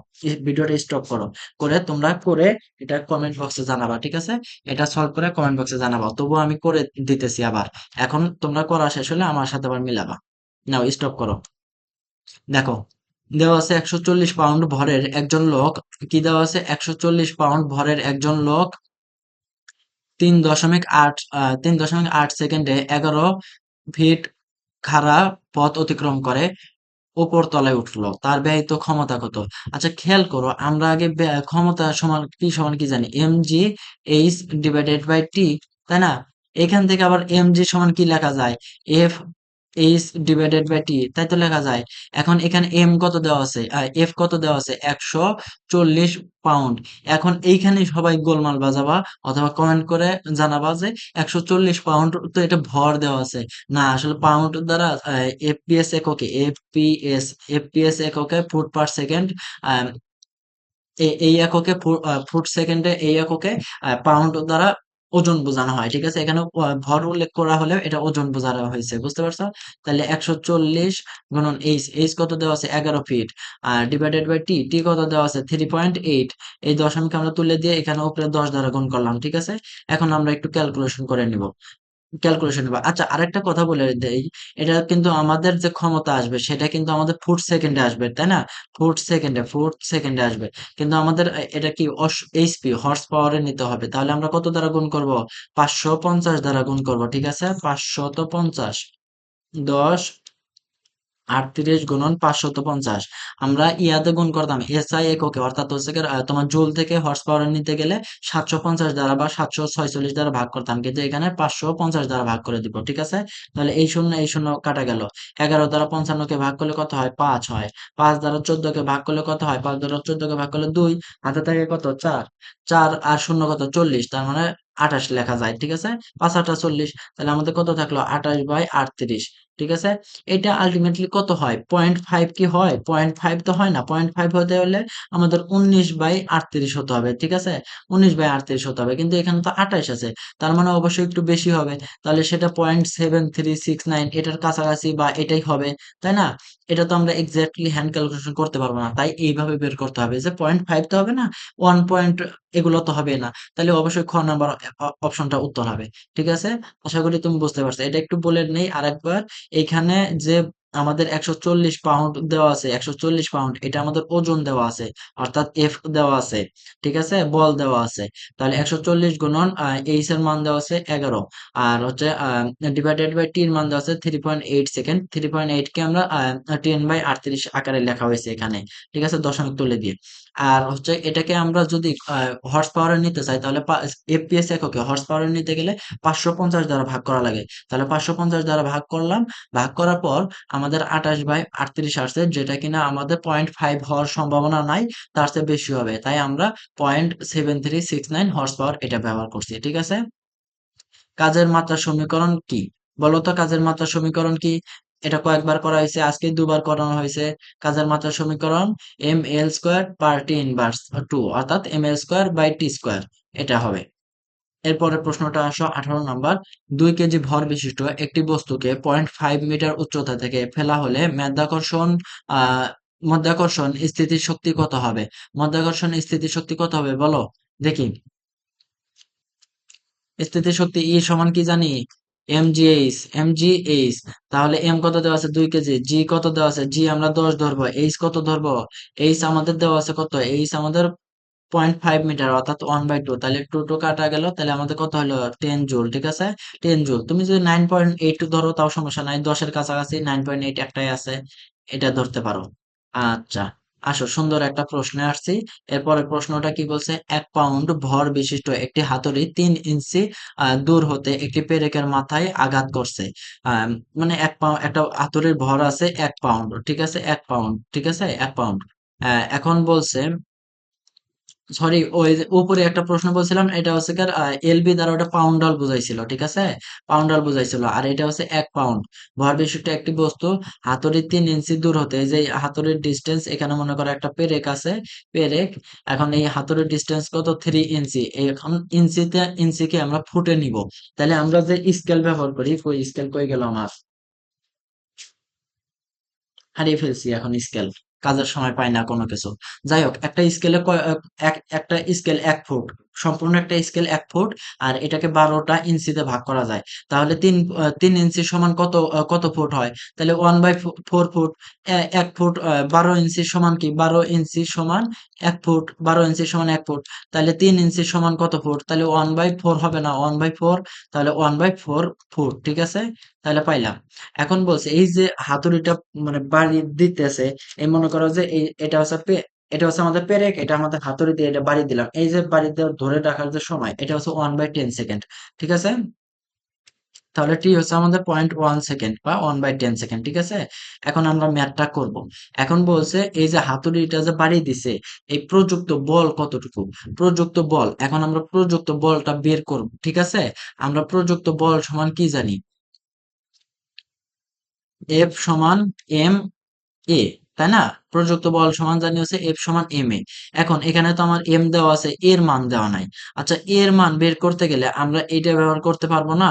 ভিডিওটা স্টপ করো, করে তোমরা করে এটা কমেন্ট বক্সে জানাবা। ঠিক আছে? এটা সলভ করে কমেন্ট বক্সে জানাবা। তবুও আমি করে দিতেছি আবার। এখন তোমরা করা শেষ হলে আমার সাথে আবার মিলাবা। নাও স্টপ করো। দেখো, দেওয়া আছে 140 পাউন্ড ভরের একজন লোক। কি দেওয়া আছে? 140 পাউন্ড ভরের একজন লোক 3.8 সেকেন্ডে 11 ফিট খাড়া পথ অতিক্রম করে উপর তলায় উঠলো। তার ব্যয়িত ক্ষমতা কত? আচ্ছা খেয়াল করো, আমরা আগে ক্ষমতা সমান কি জানি? mg h ডিভাইডেড বাই টি, তাই না? এখান থেকে আবার mg সমান কি লেখা যায়? f h ডিভাইডেড বাই টি, তাই তো লেখা যায়। এখন এখানে m কত দেওয়া আছে, f কত দেওয়া আছে? 140 পাউন্ড। এখন এইখানে সবাই গোলমাল বাজাবা, অথবা কমেন্ট করে জানাবা যে 140 পাউন্ড তো এটা ভর দেওয়া আছে। না, আসলে পাউন্ড দ্বারা এফপিএস এককে, এফপিএস এককে ফুট পার সেকেন্ড এই এককে ফুট সেকেন্ডে এই এককে পাউন্ড দ্বারা ওজন বোঝানো হয়, ঠিক আছে? এখানে ভর উল্লেখ করা হলেও এটা ওজন বোঝানো হয়েছে, বুঝতে পারছো? তাহলে 140 গুণন এইচ, এইচ কত দেওয়া আছে 11 fit, R divided by T, T কত দেওয়া আছে 3.8। এই দশমিক আমরা তুলে দিয়ে এখানে উপরে 10 দ্বারা গুণ করলাম, ঠিক আছে? এখন আমরা একটু ক্যালকুলেশন করে নিব, ক্যালকুলেশন বা আচ্ছা, আরেকটা কথা বলে দেই, এটা কিন্তু আমাদের যে ক্ষমতা আসবে সেটা কিন্তু আমাদের ফুট সেকেন্ডে আসবে, তাই না? ফুট সেকেন্ডে আসবে, কিন্তু আমাদের এটা কি এইচপি হর্স পাওয়ারে নিতে হবে। তাহলে আমরা কত দ্বারা গুণ করব? 550 দ্বারা গুণ করব, ঠিক আছে? 550, 10 38 গুণন 550। আমরা ইয়াতে গুণ করতাম এসআই এককে, অর্থাৎ হচ্ছে গিয়ে, তোমার জুল থেকে হর্স পাওয়ার নিতে গেলে 750 দ্বারা বা 746 দ্বারা ভাগ করতাম, কিন্তু এখানে 550 দ্বারা ভাগ করে দিব, ঠিক আছে? তাহলে এই শূন্য কাটা গেল। 11 দ্বারা 55 কে ভাগ করলে কত হয়? 5 হয়। 5 দ্বারা 14 কে ভাগ করলে কত হয়? 5 দ্বারা 14 কে ভাগ করলে 2। হাতে থাকে কত? 4। 4 আর শূন্য কত? 40, তার মানে 28 লেখা যায়, ঠিক আছে? 5 8 40। তাহলে আমাদের কত থাকলো? 28/38, ঠিক আছে? এটা আলটিমেটলি কত হয়? 0.5 কি হয়? 0.5 তো হয় না। 0.5 হতে হলে আমাদের 19/38 হতে হবে, ঠিক আছে? 19/38 হতে হবে, কিন্তু এখানে তো 28 আছে, তার মানে অবশ্যই একটু বেশি হবে। তাহলে সেটা 0.7369 এটার কাছাকাছি বা এটাই হবে, তাই না? এটা তো আমরা এক্স্যাক্টলি হ্যান্ড ক্যালকুলেশন করতে পারবো না, তাই এইভাবে বের করতে হবে যে 0.5 তো হবে না, 1 পয়েন্ট এগুলো তো হবে না। তাহলে অবশ্যই খ নাম্বার অপশনটা উত্তর হবে, ঠিক আছে? আশা করি তুমি বুঝতে পারছো। এটা একটু বলে নেই আরেকবার। এইখানে যে আমাদের 140 পাউন্ড দেওয়া আছে, 140 পাউন্ড এটা আমাদের ওজন দেওয়া আছে, অর্থাৎ এফ দেওয়া আছে, ঠিক আছে? বল দেওয়া আছে। তাহলে 140 গুণন এইচ এর মান দেওয়া আছে 11, আর হচ্ছে ডিভাইডেড বাই টি এর মান দেওয়া আছে 3.8 সেকেন্ড। 3.8 কে আমরা 10/38 আকারে লেখা হয়েছে এখানে, ঠিক আছে? দশমিক তুলে দিয়ে। আর হচ্ছে এটাকে আমরা যদি হর্স পাওয়ারে নিতে চাই, তাহলে এফপিএস এককে হর্স পাওয়ারে নিতে গেলে 550 দ্বারা ভাগ করা লাগে। তাহলে 550 দ্বারা ভাগ করলাম, ভাগ করার পর আমাদের 28/38 আসছে, যেটা কিনা আমাদের 0.5 হওয়ার সম্ভাবনা নাই, তার চেয়ে বেশি হবে, তাই আমরা 0.7369 হর্স পাওয়ার এটা ব্যবহার করছি, ঠিক আছে? কাজের মাত্রা সমীকরণ কি? বলতো কাজের মাত্রা সমীকরণ কি? এটা কয়েকবার করা হয়েছে, আজকে দুবার করানো হয়েছে। কাজের মাত্রা সমীকরণ M L square per T inverse 2, অর্থাৎ M L square by T square, এটা হবে। এরপরের প্রশ্নটা আসো 18 নম্বর। 2 কেজি ভর বিশিষ্ট একটি বস্তুকে 0.5 মিটার উচ্চতা থেকে ফেলা হলে আহ মাধ্যাকর্ষণ স্থিতিশক্তি কত হবে? মাধ্যাকর্ষণ স্থিতিশক্তি কত হবে বলো দেখি। স্থিতিশক্তি ই সমান কি জানি? M G H. তাহলে এম কত দেওয়া আছে? 2 কেজি। জি কত দেওয়া আছে? জি আমরা 10 ধরবো। এইচ কত ধরবো? এইচ আমাদের দেওয়া আছে কত? এইচ আমাদের 0.5 মিটার, অর্থাৎ 1/2। তাহলে 2 কাটা গেল, তাহলে আমাদের কত হলো? 10 জুল, ঠিক আছে? 10 জুল। তুমি যদি 9.8 ধরো তাও সমস্যা নাই, 10-এর কাছাকাছি 9.8 একটাই আছে, এটা ধরতে পারো। আচ্ছা, আসো সুন্দর একটা প্রশ্নে আসছি। এরপরের প্রশ্নটা কি বলছে? 1 পাউন্ড ভর বিশিষ্ট একটি হাতুড়ি 3 ইঞ্চি দূর হতে একটি পেরেকের মাথায় আঘাত করছে। আহ, মানে 1 পাউন্ড, একটা হাতুড়ির ভর আছে 1 পাউন্ড, ঠিক আছে? 1 পাউন্ড, ঠিক আছে? 1 পাউন্ড। এখন বলছে, সরি, ওই যে উপরে একটা প্রশ্ন বলছিলাম, এটা হচ্ছে কার এলবি দ্বারা ওটা পাউন্ডাল বুঝাইছিল, ঠিক আছে? পাউন্ডাল বুঝাইছিল, আর এটা হচ্ছে 1 পাউন্ড ভর বিশিষ্ট একটি বস্তু হাতুড়ির 3 ইঞ্চি দূর হতে, এই যে হাতুড়ির ডিস্টেন্স, এখানে মনে করো একটা পেরেক আছে, পেরেক। এখন এই হাতুড়ির ডিস্টেন্স কত? 3 ইঞ্চি। এখন ইঞ্চিকে আমরা ফুটে নিব। তাহলে আমরা যে স্কেল ব্যবহার করি, কই স্কেল কই গেল আমার? হারিয়ে ফেলছি এখন স্কেল, কাজের সময় পাই না কোনো কিছু। যাই হোক, একটা স্কেলে একটা স্কেল 1 ফুট, সম্পূর্ণ একটা স্কেল 1 ফুট, আর এটাকে 12টা ইঞ্চিতে ভাগ করা যায়। তাহলে 3 ইঞ্চি সমান কত ফুট হয়? তাহলে 1/4 ফুট। 1 ফুট 12 ইঞ্চি সমান কি? 12 ইঞ্চি সমান 1 ফুট, 12 ইঞ্চি সমান 1 ফুট। তাহলে 3 ইঞ্চি সমান কত ফুট? তাহলে 1/4 হবে না? 1/4, তাহলে 1/4 ফুট, ঠিক আছে? তাহলে পাইলাম। এখন বলছে এই যে হাতুড়িটা মানে বাড়ি দিতেছে, এই মনে করো যে এটা হচ্ছে আমাদের পেরেক, এটা আমাদের হাতুড়ি দিয়ে এটা বাড়ি দিলাম, এই যে বাড়ি দেওয়ার ধরে রাখার যে সময়, এটা হচ্ছে 1/10 সেকেন্ড, ঠিক আছে? তাহলে টি হচ্ছে আমাদের 0.1 সেকেন্ড বা 1/10 সেকেন্ড, ঠিক আছে? এখন আমরা ম্যাথটা করব। এখন বলছে এই যে হাতুড়িটা যে বাড়ি দিছে, এই প্রযুক্ত বল কতটুকু? প্রযুক্ত বল, এখন আমরা প্রযুক্ত বলটা বের করব, ঠিক আছে? আমরা প্রযুক্ত বল সমান কি জানি? এফ সমান এম এ, তাই না? প্রযুক্ত বল সমান জানি হচ্ছে F সমান ma। এখন এখানে তো আমার m দেওয়া আছে, এর মান দেওয়া নাই। আচ্ছা, এর মান বের করতে গেলে আমরা এইটা ব্যবহার করতে পারবো না।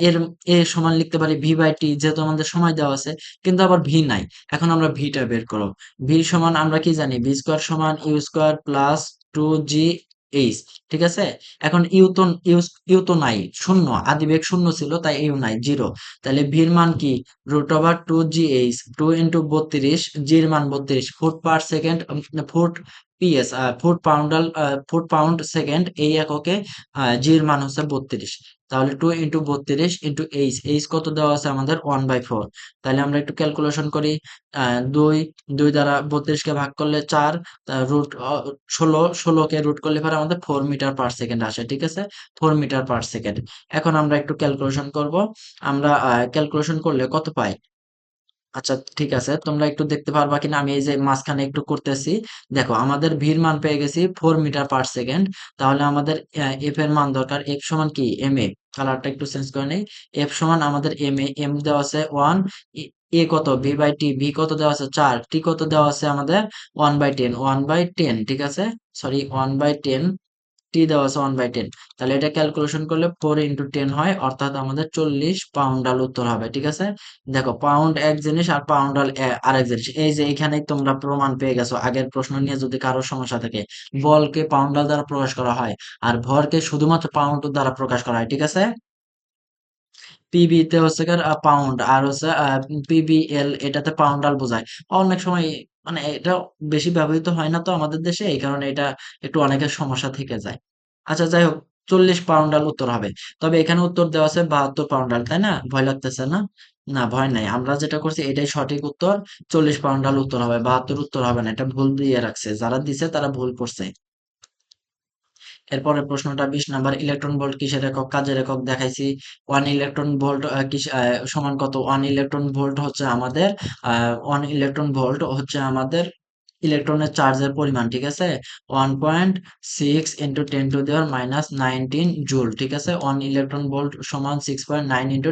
এর a সমান লিখতে পারি v/t, যেহেতু আমাদের সময় দেওয়া আছে, কিন্তু আবার v নাই। এখন আমরা v টা বের করব। v সমান আমরা কি জানি? v স্কয়ার সমান u স্কয়ার প্লাস 2gh। ঠিক আছে? এখন ইউ তো নাই, শূন্য, আদিবেগ শূন্য ছিল, তাই ইউ নাই, জিরো। তাহলে v এর মান কি? √2gh, 2 ইন্টু 32, জি এর মান 32, foot per second, foot PS, foot pound second, এই এককে জি এর মান হচ্ছে 32। তাহলে 2 ইন্টু 32 ইন্টু এইচ কত দেওয়া আছে আমাদের? 1/4। তাহলে আমরা একটু ক্যালকুলেশন করি। দুই, দুই দ্বারা 32 কে ভাগ করলে 4, রুট 16, 16 কে রুট করলে পরে আমাদের 4 মিটার পার সেকেন্ড আসে। ঠিক আছে? 4 মিটার পার সেকেন্ড। এখন আমরা একটু ক্যালকুলেশন করব। আমরা ক্যালকুলেশন করলে কত পাই? আচ্ছা, ঠিক আছে, তোমরা একটু দেখতে পারবা কিনা, আমি এই যে মাঝখানে একটু করতেছি। দেখো, আমাদের ভির মান পেয়ে গেছি 4 মিটার পার সেকেন্ড। তাহলে আমাদের এফ এর মান দরকার। এফ সমান কি? M A. কালারটা একটু চেঞ্জ করে নেই। এফ সমান আমাদের এম এ, এম দেওয়া আছে 1, এ কত? ভি/টি, ভি কত দেওয়া আছে? 4, টি কত দেওয়া আছে আমাদের? 1/10, 1/10, ঠিক আছে, সরি, 1/10, টি দেওয়া আছে 1/10। তাহলে এটা ক্যালকুলেশন করলে 4 × 10 হয়, অর্থাৎ আমাদের 40 পাউন্ডাল উত্তর হবে। ঠিক আছে? দেখো, পাউন্ড এক জিনিস আর পাউন্ডাল আরেক জিনিস। এই যে এখানেই তোমরা প্রমাণ পেয়ে গেছো। আগের প্রশ্ন নিয়ে যদি কারো সমস্যা থাকে, বলকে পাউন্ডাল দ্বারা প্রকাশ করা হয়, আর ভরকে শুধুমাত্র পাউন্ড দ্বারা প্রকাশ করা হয়। ঠিক আছে? পিবি তে হচ্ছে গিয়ে পাউন্ড, আর হচ্ছে পিবিএল, এটাতে পাউন্ডাল বোঝায়। অনেক সময় মানে এটা বেশি ব্যবহৃত হয় না তো আমাদের দেশে, এই কারণে এটা একটু অনেকের সমস্যা থেকে যায়। আচ্ছা, যাই হোক, 40 পাউন্ডাল উত্তর হবে। তবে এখানে উত্তর দেওয়া আছে 72 পাউন্ডাল, তাই না? ভয় লাগতেছে না? না, ভয় নাই, আমরা যেটা করছি এটাই সঠিক উত্তর। 40 পাউন্ডাল উত্তর হবে, 72 উত্তর হবে না। এটা ভুল দিয়ে রাখছে, যারা দিছে তারা ভুল করছে। এরপরের প্রশ্নটা 20 নাম্বার, ইলেকট্রন ভোল্ট কিসের একক? কাজের একক দেখাইছি। 1 ইলেকট্রন ভোল্ট সমান কত? 1 ইলেকট্রন ভোল্ট হচ্ছে আমাদের 1 ইলেকট্রন ভোল্ট হচ্ছে আমাদের ইলেকট্রনের চার্জের পরিমাণ। ঠিক আছে? 1.6 × 10⁻⁹ জুল। ঠিক আছে? 1 ইলেকট্রন ভোল্ট সমান 6.9 ×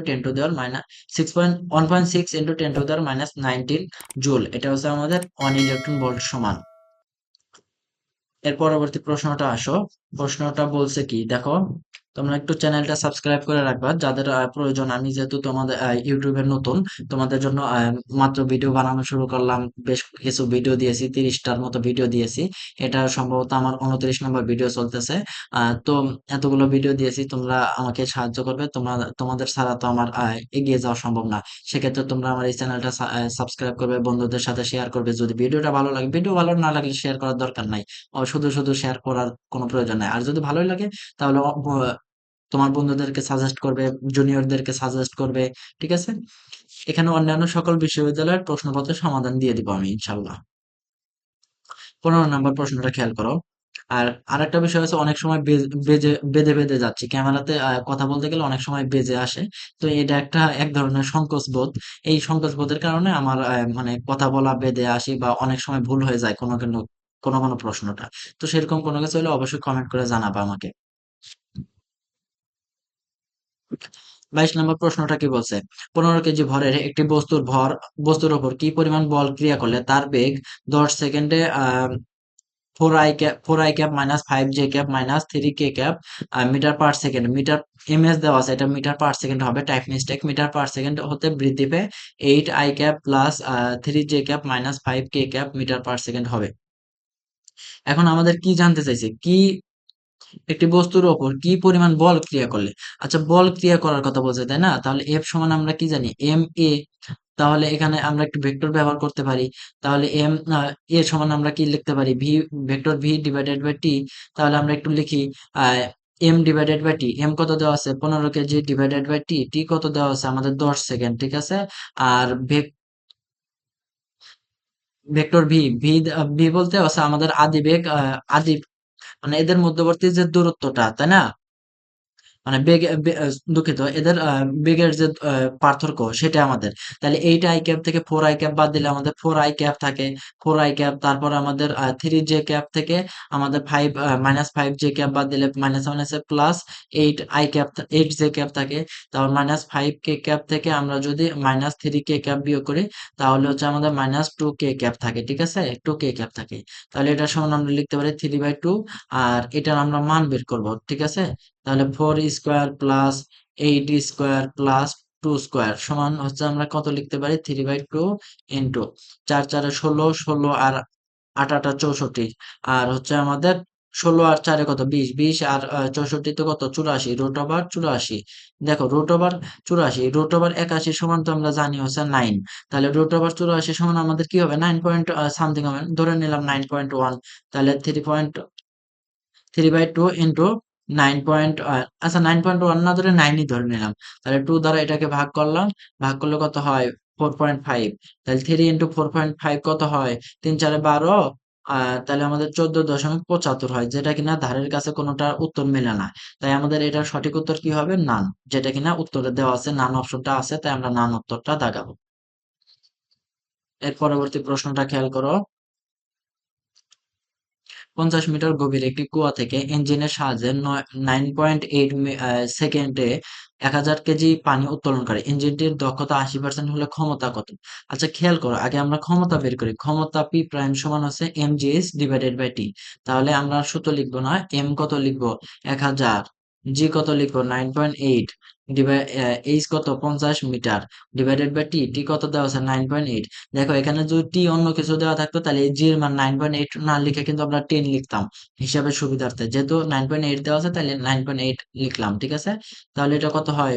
10⁻⁶ জুল। এটা হচ্ছে আমাদের 1 ইলেকট্রন ভোল্ট সমান। এর পরবর্তী প্রশ্নটা আসো। প্রশ্নটা বলছে কি দেখো, তোমরা একটু চ্যানেলটা সাবস্ক্রাইব করে রাখবা যাদের প্রয়োজন। আমি যেহেতু তোমাদের ইউটিউবে নতুন, তোমাদের জন্য মাত্র ভিডিও বানানো শুরু করলাম। বেশ কিছু ভিডিও দিয়েছি, 30টার মতো ভিডিও দিয়েছি। এটা সম্ভবত আমার 29 নম্বর ভিডিও চলতেছে। তো এতগুলো ভিডিও দিয়েছি, তোমরা আমাকে সাহায্য করবে। তোমাদের ছাড়া তো আমার এগিয়ে যাওয়া সম্ভব না। সেক্ষেত্রে তোমরা আমার এই চ্যানেলটা সাবস্ক্রাইব করবে, বন্ধুদের সাথে শেয়ার করবে। যদি ভিডিওটা ভালো লাগে, ভিডিও ভালো না লাগলে শেয়ার করার দরকার নাই। শুধু শুধু শেয়ার করার কোনো প্রয়োজন নাই। আর যদি ভালোই লাগে, তাহলে তোমার বন্ধুদেরকে সাজেস্ট করবে, জুনিয়রদেরকে সাজেস্ট করবে। ঠিক আছে? এখানে অন্যান্য সকল বিশ্ববিদ্যালয়ের প্রশ্নপত্রের সমাধান দিয়ে দিব আমি, ইনশাল্লাহ। 15 নম্বর প্রশ্নটা খেয়াল করো। আর আরেকটা বিষয় হচ্ছে, অনেক সময় বেজে বেঁধে যাচ্ছি ক্যামেরাতে, কথা বলতে গেলে অনেক সময় বেজে আসে। তো এটা এক ধরনের সংকোচ বোধ। এই সংকোচ বোধের কারণে আমার মানে কথা বলা বেঁধে আসি, বা অনেক সময় ভুল হয়ে যায় কোনো প্রশ্নটা। তো সেরকম কোনো কিছু হলে অবশ্যই কমেন্ট করে জানাবা আমাকে। 22 নম্বর প্রশ্নটা কি বলছে? 15 কেজি ভরের একটি বস্তুর উপর কি পরিমাণ বল ক্রিয়া করলে তার বেগ 10 সেকেন্ডে 4i cap minus 5j cap minus 3k cap metre per second, ms দেওয়া আছে, এটা মিটার পার সেকেন্ড হবে, type mistake. Metre per second হতে বৃদ্ধি পেয়ে 8i cap plus 3j cap minus 5k cap metre per second হবে। এখন আমাদের কি জানতে চাইছে? একটি বস্তুর ওপর কি পরিমাণ বল ক্রিয়া করলে। আচ্ছা, বল ক্রিয়া করার কথা বলছে, তাই না? তাহলে এফ সমান আমরা কি জানি? M A. তাহলে এখানে আমরা একটু ভেক্টর ব্যবহার করতে পারি। তাহলে এ সমান আমরা কি লিখতে পারি? Vector V divided by T. তাহলে আমরা একটু লিখি M divided by T. M কত দেওয়া আছে? 15 KG divided by T. T কত দেওয়া আছে আমাদের? 10 সেকেন্ড। ঠিক আছে? আর ভেক্টর ভি, ভি বলতে আছে আমাদের আদি বেগ, আদি মানে এদের মধ্যবর্তী যে দূরত্বটা, তাই না? মানে দুঃখিত, এদের বেগের যে পার্থক্য সেটা আমাদের। তাহলে এইট আই ক্যাপ থেকে ফোর আই ক্যাপ বাদ দিলে আমাদের ফোর আই ক্যাপ থাকে, ফোর আই ক্যাপ, তারপর আমাদের থ্রি জে ক্যাপ থেকে আমাদের five minus five J cap বাদ দিলে মাইনাস মাইনাসে plus eight I cap, eight J cap থাকে। তারপর মাইনাস ফাইভ কে ক্যাপ থেকে আমরা যদি মাইনাস থ্রি কে ক্যাপ বিয়োগ করি, তাহলে হচ্ছে আমাদের মাইনাস টু কে ক্যাপ থাকে, ঠিক আছে, টু কে ক্যাপ থাকে। তাহলে এটা সমান আমরা লিখতে পারি থ্রি বাই টু, আর এটার আমরা মান বের করব, ঠিক আছে। তাহলে four square plus eight square plus two square সমান হচ্ছে আমরা কত লিখতে পারি, থ্রি বাই টু ইন্টু চার চারে ষোলো, ষোলো আর আট আটা চৌষট্টি, আর হচ্ছে আমাদের ষোলো আর চারে কত, বিশ, বিশ আর চৌষট্টি তো কত, চুরাশি, রুট ওভার চুরাশি। দেখো রুট ওভার চুরাশি, রুট ওভার একাশি সমান তো আমরা জানি হচ্ছে নাইন। তাহলে রুট ওভার চুরাশি সমান আমাদের কি হবে, নাইন পয়েন্ট সামথিং হবে, ধরে নিলাম 9.1। তাহলে three by two into nine point, আচ্ছা 9.1 না ধরে নাইনই ধরে নিলাম। তাহলে টু দ্বারা এটাকে ভাগ করলাম, ভাগ করলে কত হয়, 4.5। তাহলে থ্রি ইন্টু 4.5 কত হয়, তিন চারে 12, তাহলে আমাদের 14.75 হয়, যেটা কিনা ধারের কাছে কোনোটার উত্তর মেলে না। তাই আমাদের এটার সঠিক উত্তর কি হবে, নান, যেটা কিনা উত্তরে দেওয়া আছে, নান অপশনটা আছে, তাই আমরা নান উত্তরটা দাগাবো। এর পরবর্তী প্রশ্নটা খেয়াল করো। 50 মিটার গভীর একটি কুয়া থেকে ইঞ্জিনের সাহায্যে 9.8 সেকেন্ডে 1000 কেজি পানি উত্তোলন করে। ইঞ্জিনটির দক্ষতা 80% হলে ক্ষমতা কত? আচ্ছা খেয়াল করো, আগে আমরা ক্ষমতা বের করি। ক্ষমতা পি প্রাইম সমান হচ্ছে mgh ডিভাইডেড বাই টি। তাহলে আমরা সূত্র লিখবো না, এম কত লিখবো, 1000, জি কত লিখবো, 9.8, এইচ কত 50 metre, divided by T, T কত দেওয়া আছে 9.8। দেখো এখানে যদি টি অন্য কিছু দেওয়া থাকতো, তাহলে এই জি এর মান 9.8 না লিখে কিন্তু আমরা 10 লিখতাম হিসাবের সুবিধার্থে। যেহেতু 9.8 দেওয়া আছে, তাহলে 9.8 লিখলাম, ঠিক আছে। তাহলে এটা কত হয়,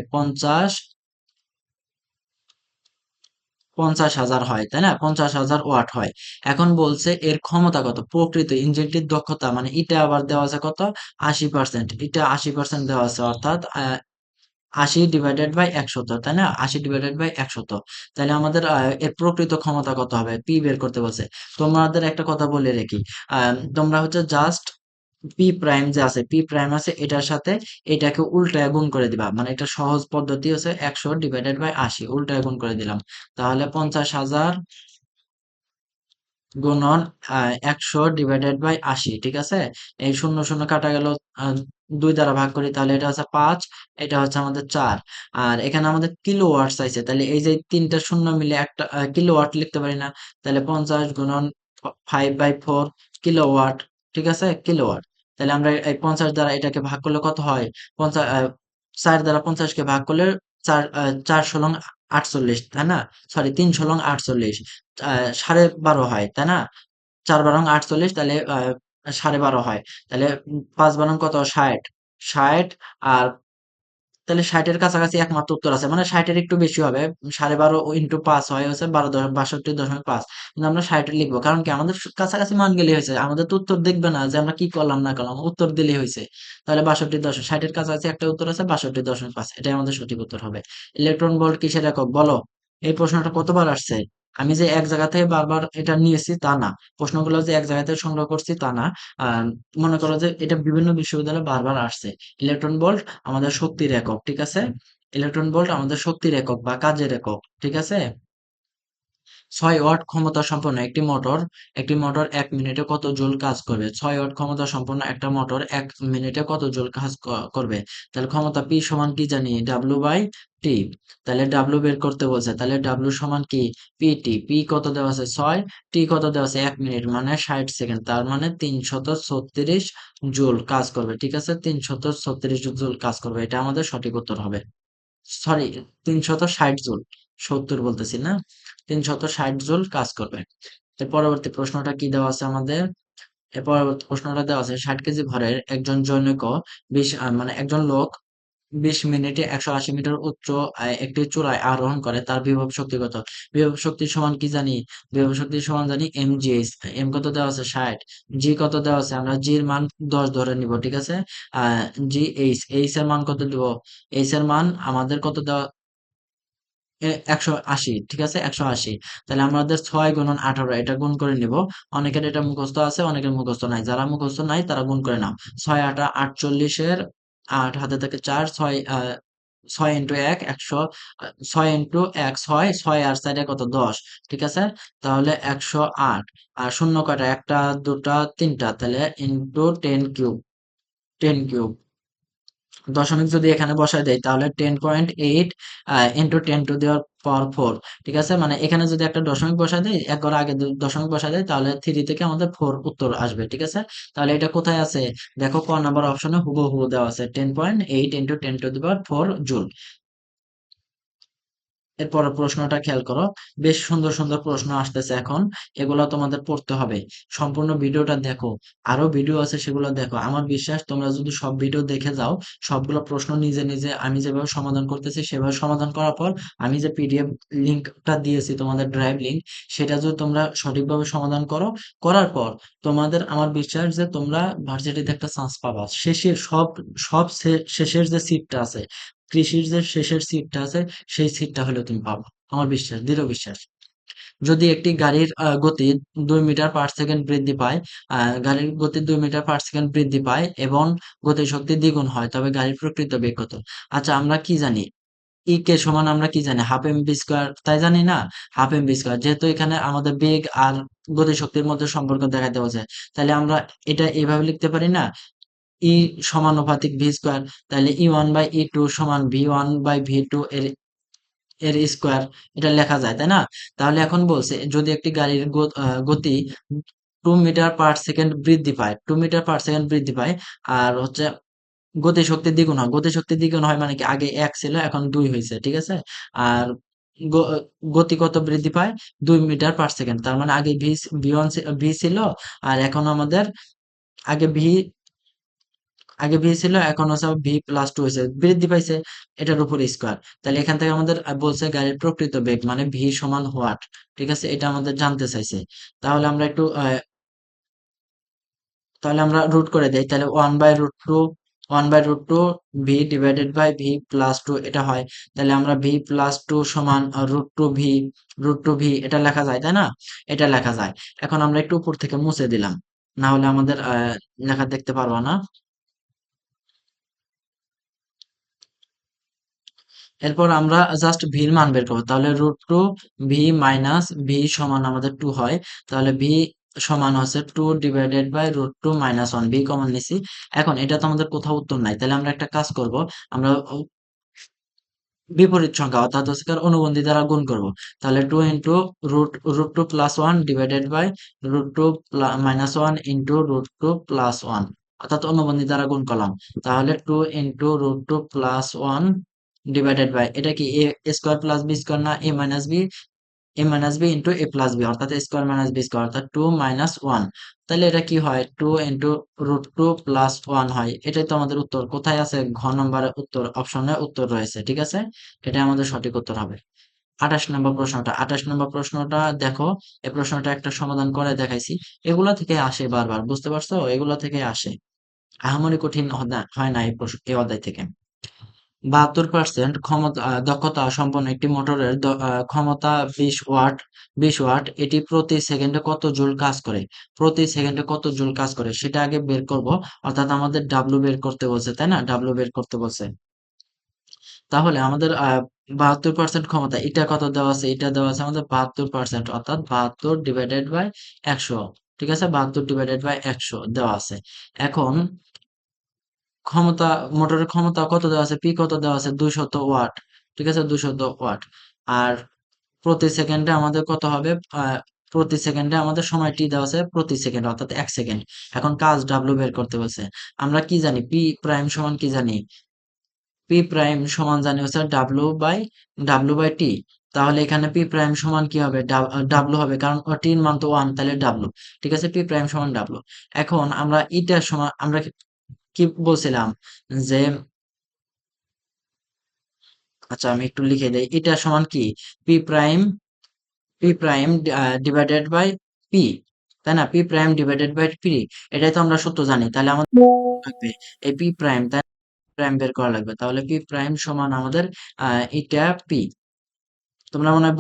50,000 হয়, তাই না, 50,000 ওয়াট হয়। এখন বলছে এর ক্ষমতা কত, প্রকৃত ইঞ্জিনটির দক্ষতা, মানে এটা আবার দেওয়া আছে কত, 80%, এটা 80% দেওয়া আছে, অর্থাৎ 80/100, তাই না, 80/100। তাহলে আমাদের এর প্রকৃত ক্ষমতা কত হবে, পি বের করতে বলছে। তোমাদের একটা কথা বলে রেখি, তোমরা হচ্ছে জাস্ট পি প্রাইম যে আছে, পি প্রাইম আছে, এটার সাথে এটাকে উল্টায় গুণ করে দিবা, মানে এটা সহজ পদ্ধতি হচ্ছে 100/80, উল্টায় গুণ করে দিলাম। তাহলে 50,000 গুণন 100/80, ঠিক আছে। এই শূন্য শূন্য কাটা গেল, দুই দ্বারা ভাগ করি, তাহলে এটা হচ্ছে 5, এটা হচ্ছে আমাদের 4। আর এখানে আমাদের কিলো ওয়াট চাইছে, তাহলে এই যে তিনটা শূন্য মিলে একটা কিলো ওয়াট লিখতে পারি না। তাহলে 50 গুণন 5/4 কিলো ওয়াট, ঠিক আছে, কিলো ওয়াট। তাহলে আমরা এই 50 দ্বারা এটাকে ভাগ করলে কত হয়, 50, 4 দ্বারা 50 কে ভাগ করলে চার, 4 ষোলং 48, তাই না, সরি 3 ষোলং 48, 12.5 হয়, তাই না, 4 বারং 48, তাহলে 12.5 হয়। তাহলে 5 বারং কত, 60, 60, আর তাহলে 60-এর কাছাকাছি একমাত্র উত্তর আছে, মানে 60-এর একটু বেশি হবে। 12.5 ইন্টু 5 হয় হচ্ছে 62.5, কিন্তু আমরা 60 লিখবো, কারণ কি আমাদের কাছাকাছি মান গেলে হয়েছে, আমাদের তো উত্তর দেখবে না যে আমরা কি করলাম না করলাম, উত্তর দিলেই হয়েছে। তাহলে 62.60-এর কাছাকাছি একটা উত্তর আছে, 62.5, এটাই আমাদের সঠিক উত্তর হবে। ইলেকট্রন ভোল্ট কিসের একক বলো? এই প্রশ্নটা কতবার আসছে? আমি যে এক জায়গা থেকে বারবার এটা নিয়েছি তা না, প্রশ্নগুলো যে এক জায়গা থেকে সংগ্রহ করছি তা না। আহ মনে করো যে এটা বিভিন্ন বিশ্ববিদ্যালয়ে বারবার আসছে। ইলেকট্রন ভোল্ট আমাদের শক্তির একক, ঠিক আছে। ইলেকট্রন ভোল্ট আমাদের শক্তির একক বা কাজের একক, ঠিক আছে। 6 ওয়াট ক্ষমতা সম্পন্ন একটি মোটর 1 মিনিটে কত জুল কাজ করবে? 6 ওয়াট ক্ষমতা সম্পন্ন একটা মোটর 1 মিনিটে কত জুল কাজ করবে? তাহলে ক্ষমতা পি সমান কি জানি, ডাব্লিউ বাই টি। তাহলে ডাব্লিউ বের করতে বলছে, তাহলে ডাব্লিউ সমান কি, পিটি, পি কত দেওয়া আছে 6, টি কত দেওয়া আছে 1 মিনিট মানে 60 সেকেন্ড, তার মানে 336 জুল কাজ করবে, ঠিক আছে, 336 জুল কাজ করবে, এটা আমাদের সঠিক উত্তর হবে। সরি, 360 জুল, 70 বলতেছি না, 360 জুল কাজ করবে। এর পরবর্তী প্রশ্নটা কি দেওয়া আছে আমাদের? এর পরবর্তী প্রশ্নটা দেওয়া আছে, 60 কেজি ভরের একজন জনৈক 20, মানে একজন লোক 20 মিনিটে 180 মিটার উচ্চ একটি চূড়ায় আরোহণ করে, তার বিভব শক্তি কত? বিভব শক্তি সমান কি জানি, বিভব শক্তি সমান জানি mgh। এম কত দেওয়া আছে 60, জি কত দেওয়া আছে, আমরা জি এর মান 10 ধরে নিব, ঠিক আছে। আহ জি এইচ এর মান কত দিব, এইচ এর মান আমাদের কত দেওয়া, 180, ঠিক আছে, 180। তাহলে আমাদের 6 গুণন 18, এটা গুণ করে নিব। অনেকের এটা মুখস্থ আছে, অনেকের মুখস্থ নাই, যারা মুখস্থ নাই তারা গুণ করে নাও। 6 8 48-এর 8 হাতে থাকে 4, 6 6 ইন্টু 1 100, 6 ইন্টু 1 6, 6 আর 4 কত 10, ঠিক আছে? তাহলে 108। আর শূন্য কয়টা, একটা দুটা তিনটা, তাহলে ইন্টু 10 কিউব, 10 কিউব। দশমিক যদি এখানে বসায় দেয় তাহলে 10.8 ইন্টু 10 টু দি পাওয়ার 4, ঠিক আছে? মানে এখানে যদি একটা দশমিক বসায় দেয়, এক ঘর আগে দশমিক বসায় দেয়, তাহলে 3 থেকে আমাদের 4 উত্তর আসবে, ঠিক আছে? তাহলে এটা কোথায় আছে দেখো, ক নাম্বার অপশনে হুবহু দেওয়া আছে 10.8 into 10 to the power 4 joule. এরপরের প্রশ্নটা খেয়াল করো, বেশ সুন্দর সুন্দর প্রশ্ন আসতেছে এখন, এগুলো তোমাদের পড়তে হবে। সম্পূর্ণ ভিডিওটা দেখো, আরো ভিডিও আছে সেগুলো দেখো। আমার বিশ্বাস তোমরা যদি সব ভিডিও দেখে যাও, সবগুলো প্রশ্ন নিজে নিজে আমি যেভাবে সমাধান করতেছি সেভাবে সমাধান করার পর, আমি যে পিডিএফ লিঙ্কটা দিয়েছি তোমাদের ড্রাইভ লিঙ্ক, সেটা যদি তোমরা সঠিকভাবে সমাধান করো, করার পর তোমাদের আমার বিশ্বাস যে তোমরা ভার্সিটিতে একটা চান্স পাবা। শেষের সব সব শেষের যে সিটটা আছে, কৃষির যে শেষের সিটটা আছে, সেই সিটটা হলেও তুমি পাবা। আমার বিশ্বাস, দৃঢ় বিশ্বাস। যদি একটি গাড়ির গতি 2 মিটার/সেকেন্ড বৃদ্ধি পায়, গাড়ির গতি 2 মিটার/সেকেন্ড বৃদ্ধি পায় এবং গতিশক্তি দ্বিগুণ হয়, তবে গাড়ির প্রকৃত বেগ কত? আচ্ছা, আমরা কি জানি? ই কে সমান আমরা কি জানি? হাফ এম বি স্কোয়ার, তাই জানি না? হাফ এম বি স্কোয়ার, যেহেতু এখানে আমাদের বেগ আর গতিশক্তির মধ্যে সম্পর্ক দেখাতে বলছে, তাহলে আমরা এটা এভাবে লিখতে পারি না? ই সমানুপাতিক ভি স্কোয়ার, তাহলে E1/E2 সমান V1/V2 এর এর স্কোয়ার, এটা লেখা যায়, তাই না? তাহলে এখন বলছে যদি একটি গাড়ির গতি 2 মিটার/সেকেন্ড বৃদ্ধি পায়, 2 মিটার/সেকেন্ড বৃদ্ধি পায়, আর হচ্ছে গতিশক্তি দ্বিগুণ হয়। গতিশক্তি দ্বিগুণ হয় মানে কি, আগে 1 ছিল এখন 2 হয়েছে, ঠিক আছে? আর গ- গতি কত বৃদ্ধি পায়? 2 মিটার/সেকেন্ড। তার মানে আগে ভি ছিল, আর এখন আমাদের আগে ভি আগে ভি ছিল, এখন হচ্ছে V+2 হয়েছে, বৃদ্ধি পাইছে, এটার উপর স্কোয়ার। তাহলে এখান থেকে আমাদের বলছে গাড়ির প্রকৃত বেগ মানে ভি সমান হোয়াট, ঠিক আছে? এটা আমাদের জানতে চাইছে। তাহলে আমরা একটু তাহলে আমরা রুট করে দেই, তাহলে 1/√2 ভি ডিভাইডেড বাই V+2 এটা হয়। তাহলে আমরা V+2 সমান √2 ভি এটা লেখা যায়, তাই না? এটা লেখা যায়। এখন আমরা একটু উপর থেকে মুছে দিলাম, না হলে আমাদের লেখা দেখতে পারবো না। এরপর আমরা জাস্ট ভির মান বের করবো, তাহলে √2 ভি মাইনাস ভি সমান আমাদের 2 হয়। তাহলে ভি সমান হচ্ছে 2 ডিভাইডেড বাই √2 - 1, ভি কমন নিছি। এখন এটা তো আমাদের কোথাও উত্তর নাই, তাহলে আমরা একটা কাজ করব, আমরা বিপরীত সংখ্যা অর্থাৎ হচ্ছে কার অনুবন্ধী দ্বারা গুণ করব। তাহলে 2 ইন্টু √2 + 1 ডিভাইডেড বাই √2 - 1 ইন্টু √2 + 1, অর্থাৎ অনুবন্ধী দ্বারা গুণ করলাম। তাহলে 2 ইন্টু √2 + 1 ডিভাইডেড বাই, এটা কি এ স্কোয়ার প্লাস বি স্কোয়ার না, এ মাইনাস বি ইন্টু এ প্লাস বি, অর্থাৎ স্কোয়ার মাইনাস বি স্কোয়ার, অর্থাৎ 2 - 1। তাহলে এটা কি হয়? 2 ইন্টু √2 + 1 হয়। এটাই তো আমাদের উত্তর। কোথায় আছে? ঘ নম্বরে উত্তর অপশনে উত্তর রয়েছে, ঠিক আছে? এটা আমাদের সঠিক উত্তর হবে। 28 নম্বর প্রশ্নটা দেখো, এই প্রশ্নটা একটা সমাধান করে দেখাইছি। এগুলা থেকে আসে বারবার, বুঝতে পারছো? এগুলা থেকে আসে, আহামরি কঠিন হয় না এই অধ্যায় থেকে। 72% ক্ষমতা দক্ষতা সম্পন্ন একটি মোটরের ক্ষমতা 20 ওয়াট, 20 ওয়াট, এটি প্রতি সেকেন্ডে কত জুল কাজ করে? প্রতি সেকেন্ডে কত জুল কাজ করে সেটা আগে বের করব, অর্থাৎ আমাদের ডাব্লু বের করতে বলছে, তাই না? ডাব্লু বের করতে বলছে। তাহলে আমাদের 72% ক্ষমতা, এটা কত দেওয়া আছে? এটা দেওয়া আছে আমাদের 72%, অর্থাৎ 72/100, ঠিক আছে? 72/100 দেওয়া আছে। এখন ক্ষমতা, মোটরের ক্ষমতা কত দেওয়া আছে? পি কত দেওয়া আছে? 200 ওয়াট, ঠিক আছে? 200 ওয়াট। আর প্রতি সেকেন্ডে আমাদের কত হবে? প্রতি সেকেন্ডে আমাদের সময় টি দেওয়া আছে প্রতি সেকেন্ড, অর্থাৎ 1 সেকেন্ড। এখন কাজ ডাব্লিউ বের করতে বলছে। আমরা কি জানি? পি প্রাইম সমান কি জানি? পি প্রাইম সমান জানি হচ্ছে ডাব্লিউ বাই টি। তাহলে এখানে পি প্রাইম সমান কি হবে? ডাব্লিউ হবে, কারণ টির মান তো 1, তাহলে ডাব্লিউ, ঠিক আছে? পি প্রাইম সমান ডাব্লিউ। এখন আমরা ইটার সমান আমরা কি বলছিলাম যে, আচ্ছা আমি একটু লিখে দেই, এটা সমান কি? P prime P prime divided by P, তাই না? P prime divided by P, এটাই তো আমরা সূত্র জানি। তাহলে আমাদের লাগবে এই পি প্রাইম, তাই প্রাইম বের করা লাগবে। তাহলে পি প্রাইম সমান আমাদের এটা পি। তোমরা মনে হয়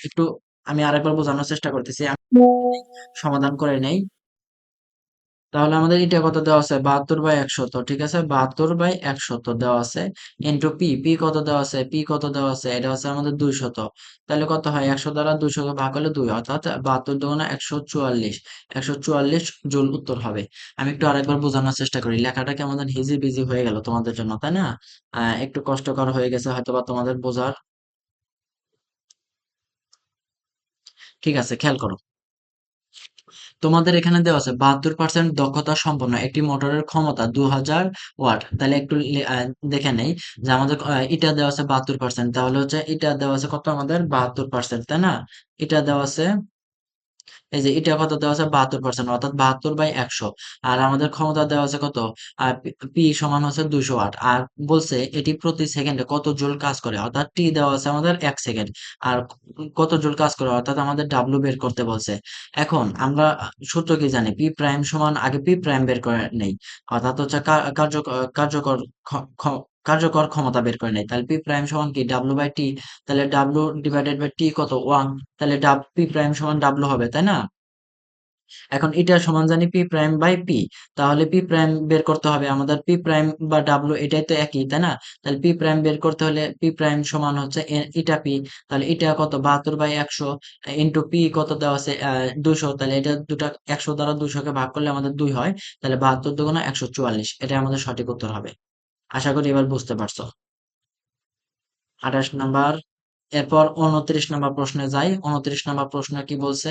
একটু, আমি আরেকবার বোঝানোর চেষ্টা করতেছি, আমি সমাধান করে নেই। তাহলে আমাদের এটা কত দেওয়া আছে, 72/100, ঠিক আছে, 72/100 দেওয়া আছে, ইন্টু পি, পি কত দেওয়া আছে, পি কত দেওয়া আছে, এটা হচ্ছে আমাদের 200। তাহলে কত হয়, 100 দ্বারা 200 কে ভাগ করলে 2, অর্থাৎ 72 × 144, 144 জুল উত্তর হবে। আমি একটু আরেকবার বোঝানোর চেষ্টা করি, লেখাটা কি আমাদের হিজি বিজি হয়ে গেল তোমাদের জন্য, তাই না? একটু কষ্টকর হয়ে গেছে হয়তোবা তোমাদের বোঝার। ঠিক আছে, খেয়াল করো, তোমাদের এখানে দেওয়া আছে 72% দক্ষতা সম্পন্ন একটি মোটরের ক্ষমতা 2000 ওয়াট। তাহলে একটু দেখে নেই যে আমাদের এটা দেওয়া আছে 72%, তাহলে হচ্ছে এটা দেওয়া আছে কত আমাদের 72%, তাই না? এটা দেওয়া আছে, এই যে এটা কত দেওয়া আছে 72%, অর্থাৎ 72/100। আর আমাদের ক্ষমতা দেওয়া আছে কত, আর পি সমান হচ্ছে 200 ওয়াট। আর বলছে এটি প্রতি সেকেন্ডে কত জুল কাজ করে, অর্থাৎ টি দেওয়া আছে আমাদের 1 সেকেন্ড। আর কত জুল কাজ করে, অর্থাৎ আমাদের ডাব্লু বের করতে বলছে। এখন আমরা সূত্র কি জানি, পি প্রাইম সমান, আগে পি প্রাইম বের করে নেই, অর্থাৎ হচ্ছে কার্যকর কার্যকর ক্ষমতা বের করে নেই। তাহলে পি প্রাইম সমান কি, ডাব্লু/টি। তাহলে ডাব্লু ডিভাইডেড বাই টি কত, 1। তাহলে পি প্রাইম সমান ডাব্লু হবে, তাই না? এখন এটা সমান জানি পি প্রাইম বাই পি। তাহলে পি প্রাইম বের করতে হবে আমাদের, পি প্রাইম বা ডাব্লু এটাই তো একই, তাই না? তাহলে পি প্রাইম বের করতে হলে পি প্রাইম সমান হচ্ছে এটা পি। তাহলে এটা কত, 72/100, ইন্টু পি কত দেওয়া আছে 200। তাহলে এটা দুটা 100 দ্বারা 200 কে ভাগ করলে আমাদের 2 হয়। তাহলে 72 × 144, এটা আমাদের সঠিক উত্তর হবে। আশা করি এবার বুঝতে পারছো। 28 নাম্বার। এরপর 29 নাম্বার প্রশ্নে যাই। 29 নাম্বার প্রশ্ন কি বলছে,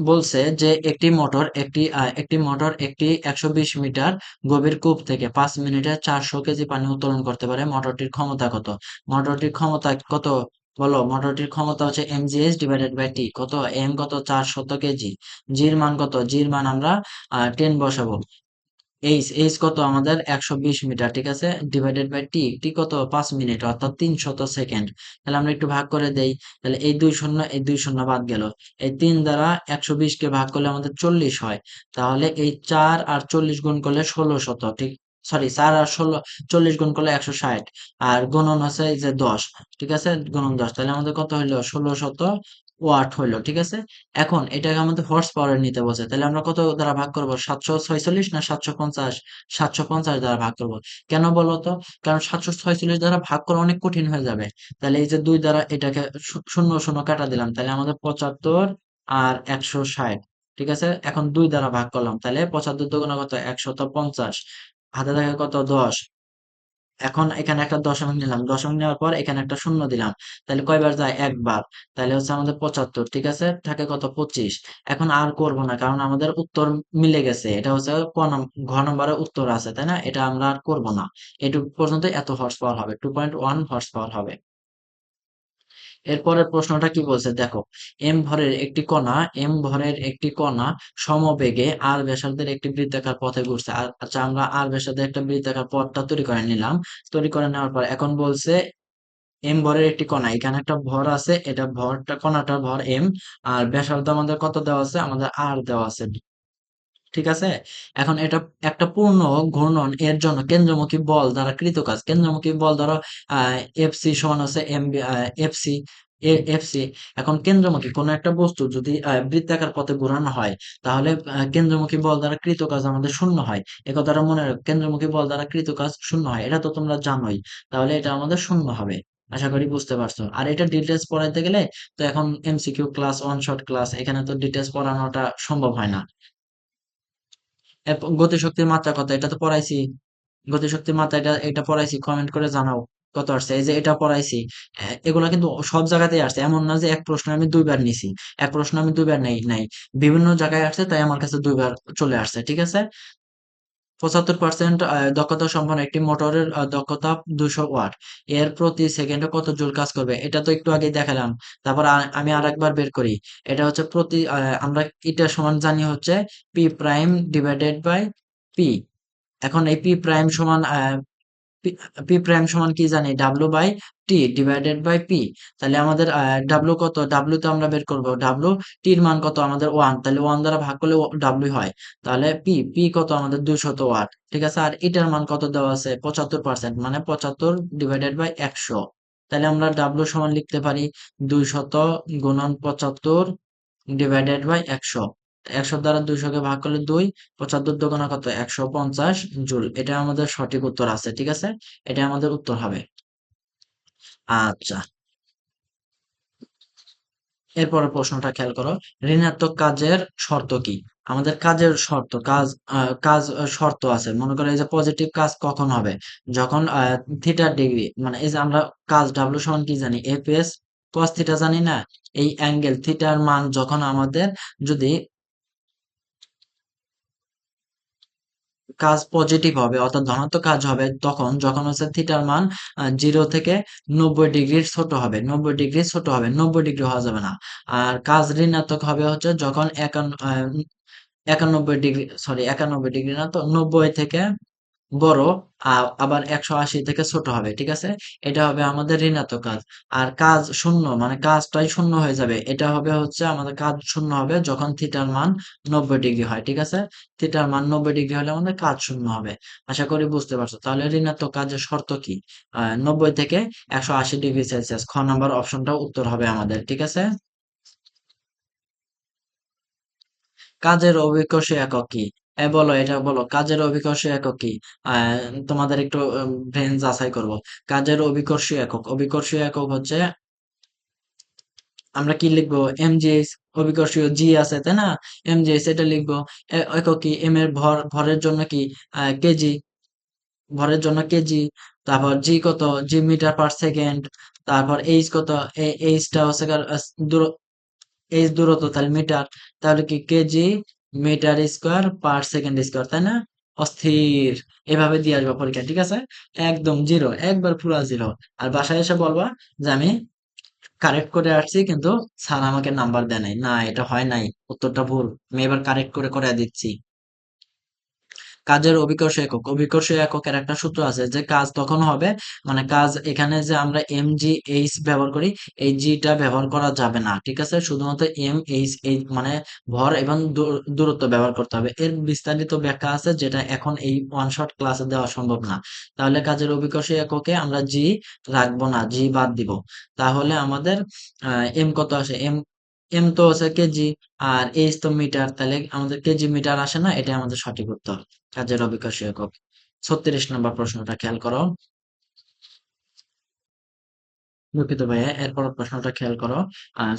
বলছে যে একটি 120 মিটার গভীর কূপ থেকে 5 মিনিটে 400 কেজি পানি উত্তোলন করতে পারে, মোটরটির ক্ষমতা কত? মোটরটির ক্ষমতা কত বলো, মোটরটির ক্ষমতা হচ্ছে mgh ডিভাইডেড বাই টি, কত এম কত 400 কেজি, জির মান কত, জির মান আমরা 10 বসাবো, এইচ কত আমাদের 120 মিটার, ঠিক আছে, ডিভাইডেড বাই টি, টি কত 5 মিনিট, অর্থাৎ 300 সেকেন্ড। তাহলে আমরা একটু ভাগ করে দেই। তাহলে এই দুই শূন্য, এই দুই শূন্য বাদ গেল। এই 3 দ্বারা 120 কে ভাগ করলে আমাদের 40 হয়। তাহলে এই 4 আর 40 গুণ করলে 1600, ঠিক, সরি, 4 আর 40 গুণ করলে 160, আর গুণন আছে এই যে 10, ঠিক আছে, গুণন 10। তাহলে আমাদের কত হইলো, 1600 ওয়াট হইলো, ঠিক আছে। এখন এটাকে আমাদের হর্স পাওয়ারে নিতে বলছে, তাহলে আমরা কত দ্বারা ভাগ করব, 746 না 750? 750 দ্বারা ভাগ করব। কেন বলো তো? কারণ 746 দ্বারা ভাগ করা অনেক কঠিন হয়ে যাবে। তাহলে এই যে 2 দ্বারা এটাকে শূন্য শূন্য কাটা দিলাম, তাহলে আমাদের 75 আর 160, ঠিক আছে। এখন 2 দ্বারা ভাগ করলাম, তাহলে 75 দুগুণা কত, 150, হাতে থাকে কত, 10। এখন এখানে একটা দশমিক নিলাম, দশমিক নেওয়ার পর এখানে একটা শূন্য দিলাম, তাহলে কয়বার যায়, একবার। তাহলে হচ্ছে আমাদের 75, ঠিক আছে, থাকে কত, 25। এখন আর করব না, কারণ আমাদের উত্তর মিলে গেছে, এটা হচ্ছে ঘ নম্বরের উত্তর আছে, তাই না? এটা আমরা আর করব না। এটুকু পর্যন্ত এত হর্স পাওয়ার হবে, 2.1 হর্স পাওয়ার হবে। এরপরের প্রশ্নটা কি বলছে দেখো, এম ভরের একটি কণা সমবেগে আর ব্যাসার্ধের একটি বৃত্তাকার পথে ঘুরছে। আর আচ্ছা, আমরা আর ব্যাসার্ধের একটা বৃত্তাকার পথটা তৈরি করে নিলাম। তৈরি করে নেওয়ার পর এখন বলছে এম ভরের একটি কণা, এখানে একটা ভর আছে, এটা ভরটা, কণাটার ভর এম, আর ব্যাসার্ধ আমাদের কত দেওয়া আছে, আমাদের আর দেওয়া আছে, ঠিক আছে। এখন এটা একটা পূর্ণ ঘূর্ণন এর জন্য কেন্দ্রমুখী বল দ্বারা কৃত কাজ, কেন্দ্রমুখী বল দ্বারা এফসি সমান হচ্ছে এম, এফসি, এফসি। এখন কেন্দ্রমুখী কোন একটা বস্তু যদি বৃত্তাকার পথে ঘোরানো হয়, তাহলে কেন্দ্রমুখী বল দ্বারা কৃত কাজ আমাদের শূন্য হয়। একথাটা মনে রাখো, কেন্দ্রমুখী বল দ্বারা কৃত কাজ শূন্য হয়, এটা তো তোমরা জানোই। তাহলে এটা আমাদের শূন্য হবে। আশা করি বুঝতে পারছো। আর এটা ডিটেলস পড়াইতে গেলে তো এখন MCQ class, one shot class, এখানে তো ডিটেলস পড়ানোটা সম্ভব হয় না। এরপর গতিশক্তির মাত্রা কত, এটা তো পড়াইছি। গতিশক্তির মাত্রা, এটা পড়াইছি, কমেন্ট করে জানাও কত আসছে। এই যে এটা পড়াইছি। এগুলা কিন্তু সব জায়গাতেই আসছে, এমন না যে এক প্রশ্ন আমি দুইবার নিছি। এক প্রশ্ন আমি দুইবার নাই, বিভিন্ন জায়গায় আসছে, তাই আমার কাছে দুইবার চলে আসছে, ঠিক আছে। 75% দক্ষতা সম্পন্ন একটি মোটরের দক্ষতা 200 ওয়াট, এর প্রতি সেকেন্ডে কত জুল কাজ করবে, এটা তো একটু আগে দেখালাম। তারপর আমি আরেকবার বের করি। এটা হচ্ছে আমরা এটা সমান জানি হচ্ছে P prime divided by P. এখন এই পি প্রাইম সমান পি পি প্রাইম সমান কি জানি, W by T divided by P. তাহলে আমাদের ডাব্লু কত, ডাব্লু তো আমরা বের করবো, ডাব্লু টির মান কত আমাদের 1, তাহলে 1 দ্বারা ভাগ করলে ডাব্লু হয়। তাহলে পি, পি কত আমাদের 200 ওয়াট, ঠিক আছে। আর এটার মান কত দেওয়া আছে, 75%, মানে 75 ডিভাইডেড বাই 100। তাহলে আমরা ডাব্লু সমান লিখতে পারি 200 গুণন 75 ডিভাইডেড বাই 100। একশো দ্বারা 200 কে ভাগ করলে 2, 75 দুগুণা কত, 150 জুল। এটা আমাদের সঠিক উত্তর আছে, ঠিক আছে, এটা আমাদের উত্তর হবে। আচ্ছা, এরপরের প্রশ্নটা খেয়াল করো। ঋণাত্মক কাজের শর্ত কি? আমাদের কাজের শর্ত, শর্ত আছে। মনে করো এই যে পজিটিভ কাজ কখন হবে, যখন থিটা ডিগ্রি, মানে এই যে আমরা কাজ ডাব্লিউ সমান কি জানি, এফ এস কস থিটা জানি না, এই অ্যাঙ্গেল থিটার মান যখন আমাদের, যদি কাজ পজিটিভ হবে অর্থাৎ ধনাত্মক কাজ হবে, তখন যখন হচ্ছে থিটার মান 0 থেকে 90 ডিগ্রির ছোট হবে, 90 ডিগ্রি ছোট হবে, 90 ডিগ্রি হওয়া যাবে না। আর কাজ ঋণাত্মক হবে হচ্ছে যখন 91 ডিগ্রি, সরি 91 ডিগ্রি না তো, 90 থেকে বড়, আবার 180 থেকে ছোট হবে, ঠিক আছে, এটা হবে আমাদের ঋণাত্মক কাজ। আর কাজ শূন্য, মানে কাজটাই শূন্য হয়ে যাবে, এটা হবে হচ্ছে আমাদের কাজ শূন্য হবে যখন থিটার মান 90 ডিগ্রি হয়, ঠিক আছে, থিটার মান 90 ডিগ্রি হলে আমাদের কাজ শূন্য হবে। আশা করি বুঝতে পারছো। তাহলে ঋণাত্মক কাজের শর্ত কি? 90 থেকে 180 ডিগ্রি সেলসিয়াস, খ নাম্বার অপশনটা উত্তর হবে আমাদের, ঠিক আছে। কাজের অভিকর্ষী একক কি? বলো, এটা বলো, কাজের অভিকর্ষী একক কি? আহ তোমাদের একটু ব্রেন যাচাই করব। কাজের অভিকর্ষী একক, অভিকর্ষী একক হচ্ছে, আমরা কি লিখবো, এমজিএস। অভিকর্ষীয় জি আছে তাই না, এমজিএস এটা লিখবো। একক কি, এম এর ভরের জন্য কি, কেজি, ভরের জন্য কেজি। তারপর জি কত, জি মিটার পার সেকেন্ড। তারপর এইচ কত, এইচটা হচ্ছে এইচ দূরত্ব, তাহলে মিটার, তাহলে কি KG metre square per second square, তাই না? অস্থির। এভাবে দিয়ে আসবা পরীক্ষা, ঠিক আছে, একদম জিরো, একবার পুরা জিরো। আর বাসায় এসে বলবা যে আমি কারেক্ট করে আসছি, কিন্তু স্যার আমাকে নাম্বার দেয় নাই, না এটা হয় নাই, উত্তরটা ভুল, আমি এবার কারেক্ট করে করে দিচ্ছি। কাজের অভিকর্ষ একক, অভিকর্ষ এককের একটা সূত্র আছে যে কাজ তখন হবে, মানে কাজ, এখানে যে আমরা এম জি এইচ ব্যবহার করি, এই জিটা ব্যবহার করা যাবে না, ঠিক আছে, শুধুমাত্র এম এইচ এইচ মানে ভর এবং দূরত্ব ব্যবহার করতে হবে। এর বিস্তারিত ব্যাখ্যা আছে যেটা এখন এই ওয়ান শট ক্লাসে দেওয়া সম্ভব না। তাহলে কাজের অভিকর্ষ এককে আমরা জি রাখবো না, জি বাদ দিব। তাহলে আমাদের এম কত আসে, এম, এম তো হচ্ছে কেজি, আর এইচ তো মিটার, তাহলে আমাদের কেজি মিটার আসে না, এটা আমাদের সঠিক উত্তর। কাজের অবিকর্ষ একক। 36 নম্বর প্রশ্নটা খেয়াল করো। দুঃখিত ভাইয়া, এরপর প্রশ্নটা খেয়াল করো।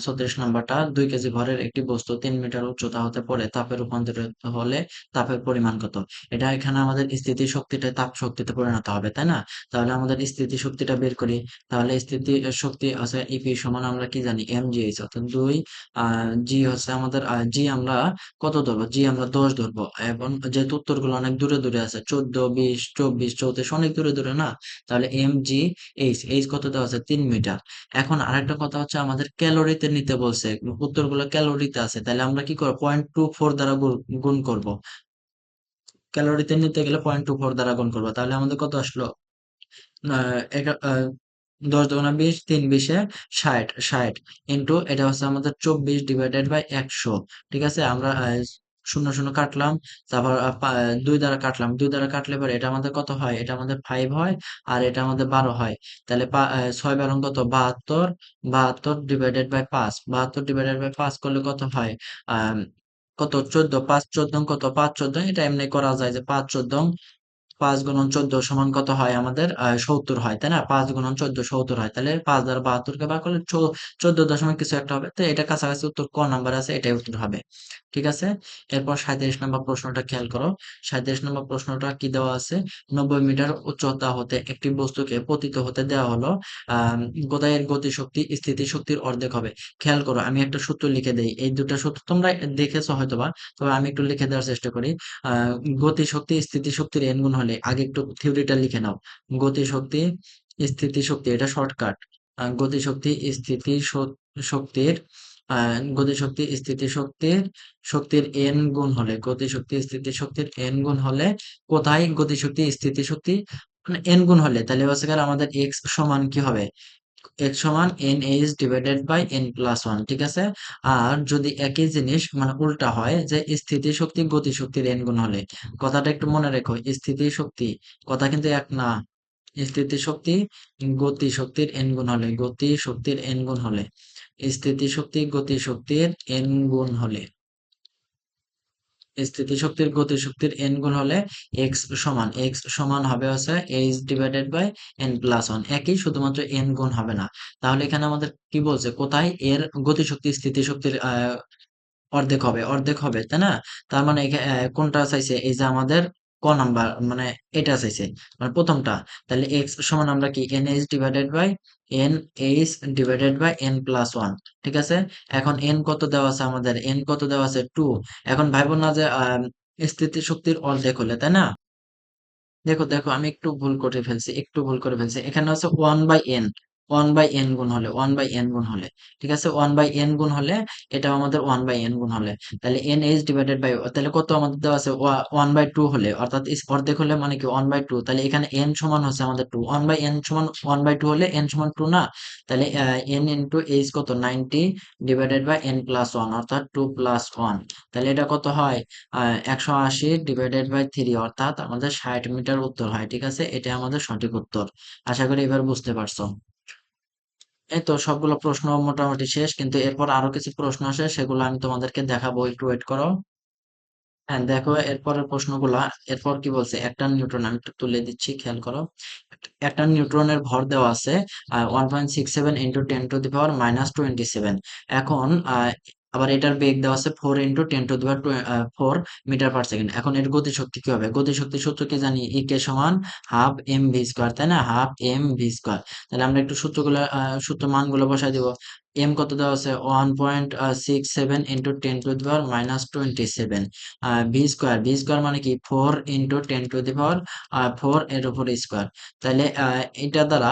36 নম্বরটা, 2 কেজি ভরের একটি বস্তু 3 মিটার উচ্চতা হতে পড়ে তাপে রূপান্তরিত হলে তাপের পরিমাণ কত? এটা এখানে আমাদের স্থিতি শক্তিটা তাপ শক্তিতে পরিণত হবে, তাই না? তাহলে আমাদের স্থিতি শক্তিটা বের করি। তাহলে স্থিতি শক্তি আছে ইপি সমান, আমরা কি জানি, এম জি এইচ, অর্থাৎ 2, জি হচ্ছে আমাদের, জি আমরা কত ধরবো, জি আমরা 10 ধরবো, এবং যেহেতু উত্তরগুলো অনেক দূরে দূরে আছে, 14, 20, 24, 34 অনেক দূরে দূরে না, তাহলে এম জি এইচ, এইচ কত দেওয়া আছে, 3 মিটার। এখন আরেকটা কথা হচ্ছে, আমাদের ক্যালোরিতে নিতে বলছে, উত্তরগুলো ক্যালোরিতে আছে, তাহলে আমরা কি করবো, 0.24 দ্বারা গুণ করব। ক্যালোরিতে নিতে গেলে 0.24 দ্বারা গুণ করবো, তাহলে আমাদের কত আসলো, 10 × 20, 3 × 20 = 60, 60 ইন্টু এটা হচ্ছে আমাদের 24/100, ঠিক আছে, আমরা শূন্য শূন্য কাটলাম, তারপর 2 দ্বারা কাটলে পরে এটা আমাদের কত হয়, এটা আমাদের 5 হয়, আর এটা আমাদের 12 হয়। তাহলে 6 12 কত, 72, 72/5, 72/5 করলে কত হয়, আহ কত, 14, 5 14 কত, 5 14, এটা এমনি করা যায় যে 5 14, 5 × 14 সমান কত হয় আমাদের, 70 হয়, তাই না, 5 × 14 70 হয়, তাহলে 5 দ্বারা 72 কে ভাগ করলে 14 দশমিক কিছু একটা হবে, তো এটা কাছাকাছি উত্তর ক নাম্বার আছে, এটাই উত্তর হবে, ঠিক আছে। এরপর 37 নম্বর প্রশ্নটা খেয়াল করো। 37 নম্বর প্রশ্নটা কি দেওয়া আছে, 90 মিটার উচ্চতা হতে একটি বস্তুকে পতিত হতে দেওয়া হলো, আহ গোদায়ের গতিশক্তি স্থিতি শক্তির অর্ধেক হবে। খেয়াল করো, আমি একটা সূত্র লিখে দেই, এই দুটা সূত্র তোমরা দেখেছো হয়তোবা, তবে আমি একটু লিখে দেওয়ার চেষ্টা করি। আহ গতিশক্তি স্থিতিশক্তির এন গুণ হলে, আগে একটু থিওরিটা লিখে নাও। গতিশক্তি স্থিতিশক্তি, এটা শর্টকাট। গতিশক্তি স্থিতি শক্তির, গতিশক্তি স্থিতিশক্তির শক্তির এন গুণ হলে, গতিশক্তি স্থিতিশক্তির এন গুণ হলে, কোথায় গতিশক্তি স্থিতিশক্তি মানে এন গুণ হলে, তাহলে হচ্ছে গিয়ে আমাদের এক্স সমান কি হবে, এক্স সমান N H divided by N plus one, ঠিক আছে। আর যদি একই জিনিস মানে উল্টা হয়, যে স্থিতি শক্তি গতি শক্তির এন গুণ হলে, কথাটা একটু মনে রেখো, স্থিতি শক্তি, কথা কিন্তু এক না, স্থিতি শক্তি গতি শক্তির এন গুণ হলে, গতি শক্তির এন গুণ হলে, স্থিতি শক্তি গতি শক্তির এন গুণ হলে, স্থিতিশক্তির গতিশক্তির n গুণ হলে x সমান হবে হচ্ছে h divided by n plus one, একই, শুধুমাত্র n গুণ হবে না। তাহলে এখানে আমাদের কি বলছে, কোথায় এর গতিশক্তি স্থিতিশক্তির অর্ধেক হবে, তাই না? তার মানে কোনটা চাইছে, এই যে আমাদের ক নাম্বার, মানে এটা চাইছে, মানে প্রথমটা। তাহলে এক্স সমান আমরা কি N H divided by N plus one, ঠিক আছে। এখন এন কত দেওয়া আছে, আমাদের এন কত দেওয়া আছে, টু। এখন ভাইব না যে স্থিতি শক্তির অর্ধেক হলে, তাই না? দেখো দেখো, আমি একটু ভুল করে ফেলছি, এখানে হচ্ছে ওয়ান বাই এন গুণ হলে, ঠিক আছে, ওয়ান বাই এন গুণ হলে, এটা আমাদের ওয়ান বাই এন গুণ হলে, তাহলে এন এইচ ডিভাইডেড বাই, তাহলে কত আমাদের দেওয়া আছে, ওয়ান বাই টু হলে, অর্থাৎ অর্ধেক হলে মানে কি ওয়ান বাই টু, তাহলে এখানে এন সমান হচ্ছে আমাদের টু, ওয়ান বাই এন সমান ওয়ান বাই টু হলে এন সমান টু না? তাহলে এন ইন্টু এইচ কত, 90 divided by N plus one, অর্থাৎ টু প্লাস ওয়ান। তাহলে এটা কত হয়, 180 ডিভাইডেড বাই থ্রি, অর্থাৎ আমাদের 60 মিটার উত্তর হয়, ঠিক আছে। এটা আমাদের সঠিক উত্তর। আশা করি এবার বুঝতে পারছো। এই তো সবগুলো প্রশ্ন মোটামুটি শেষ, কিন্তু এরপর আরো কিছু প্রশ্ন আসে, সেগুলো আমি তোমাদেরকে দেখাবো, একটু ওয়েট করো। হ্যাঁ দেখো, এরপরের প্রশ্নগুলা, এরপর কি বলছে, একটা নিউটন, আমি একটু তুলে দিচ্ছি, খেয়াল করো। একটা নিউট্রনের ভর দেওয়া আছে 1.67 ইন্টু 10⁻⁻27। এখন আবার এটার বেগ দেওয়া আছে 4 × 10⁻⁴ মিটার পার সেকেন্ড। এখন এর গতিশক্তি কি হবে, গতিশক্তির সূত্র কি জানি, ইকে সমান হাফ এম ভি স্কোয়ার, তাই না, হাফ এম ভি স্কোয়ার। তাহলে আমরা একটু সূত্র মানগুলো বসাই দিব। এম কত দেওয়া আছে, 1.67 ইন্টু 10⁻⁻27। ভি স্কোয়ার মানে কি, 4 × 10⁻⁴ এর উপর স্কোয়ার। তাহলে এটা দ্বারা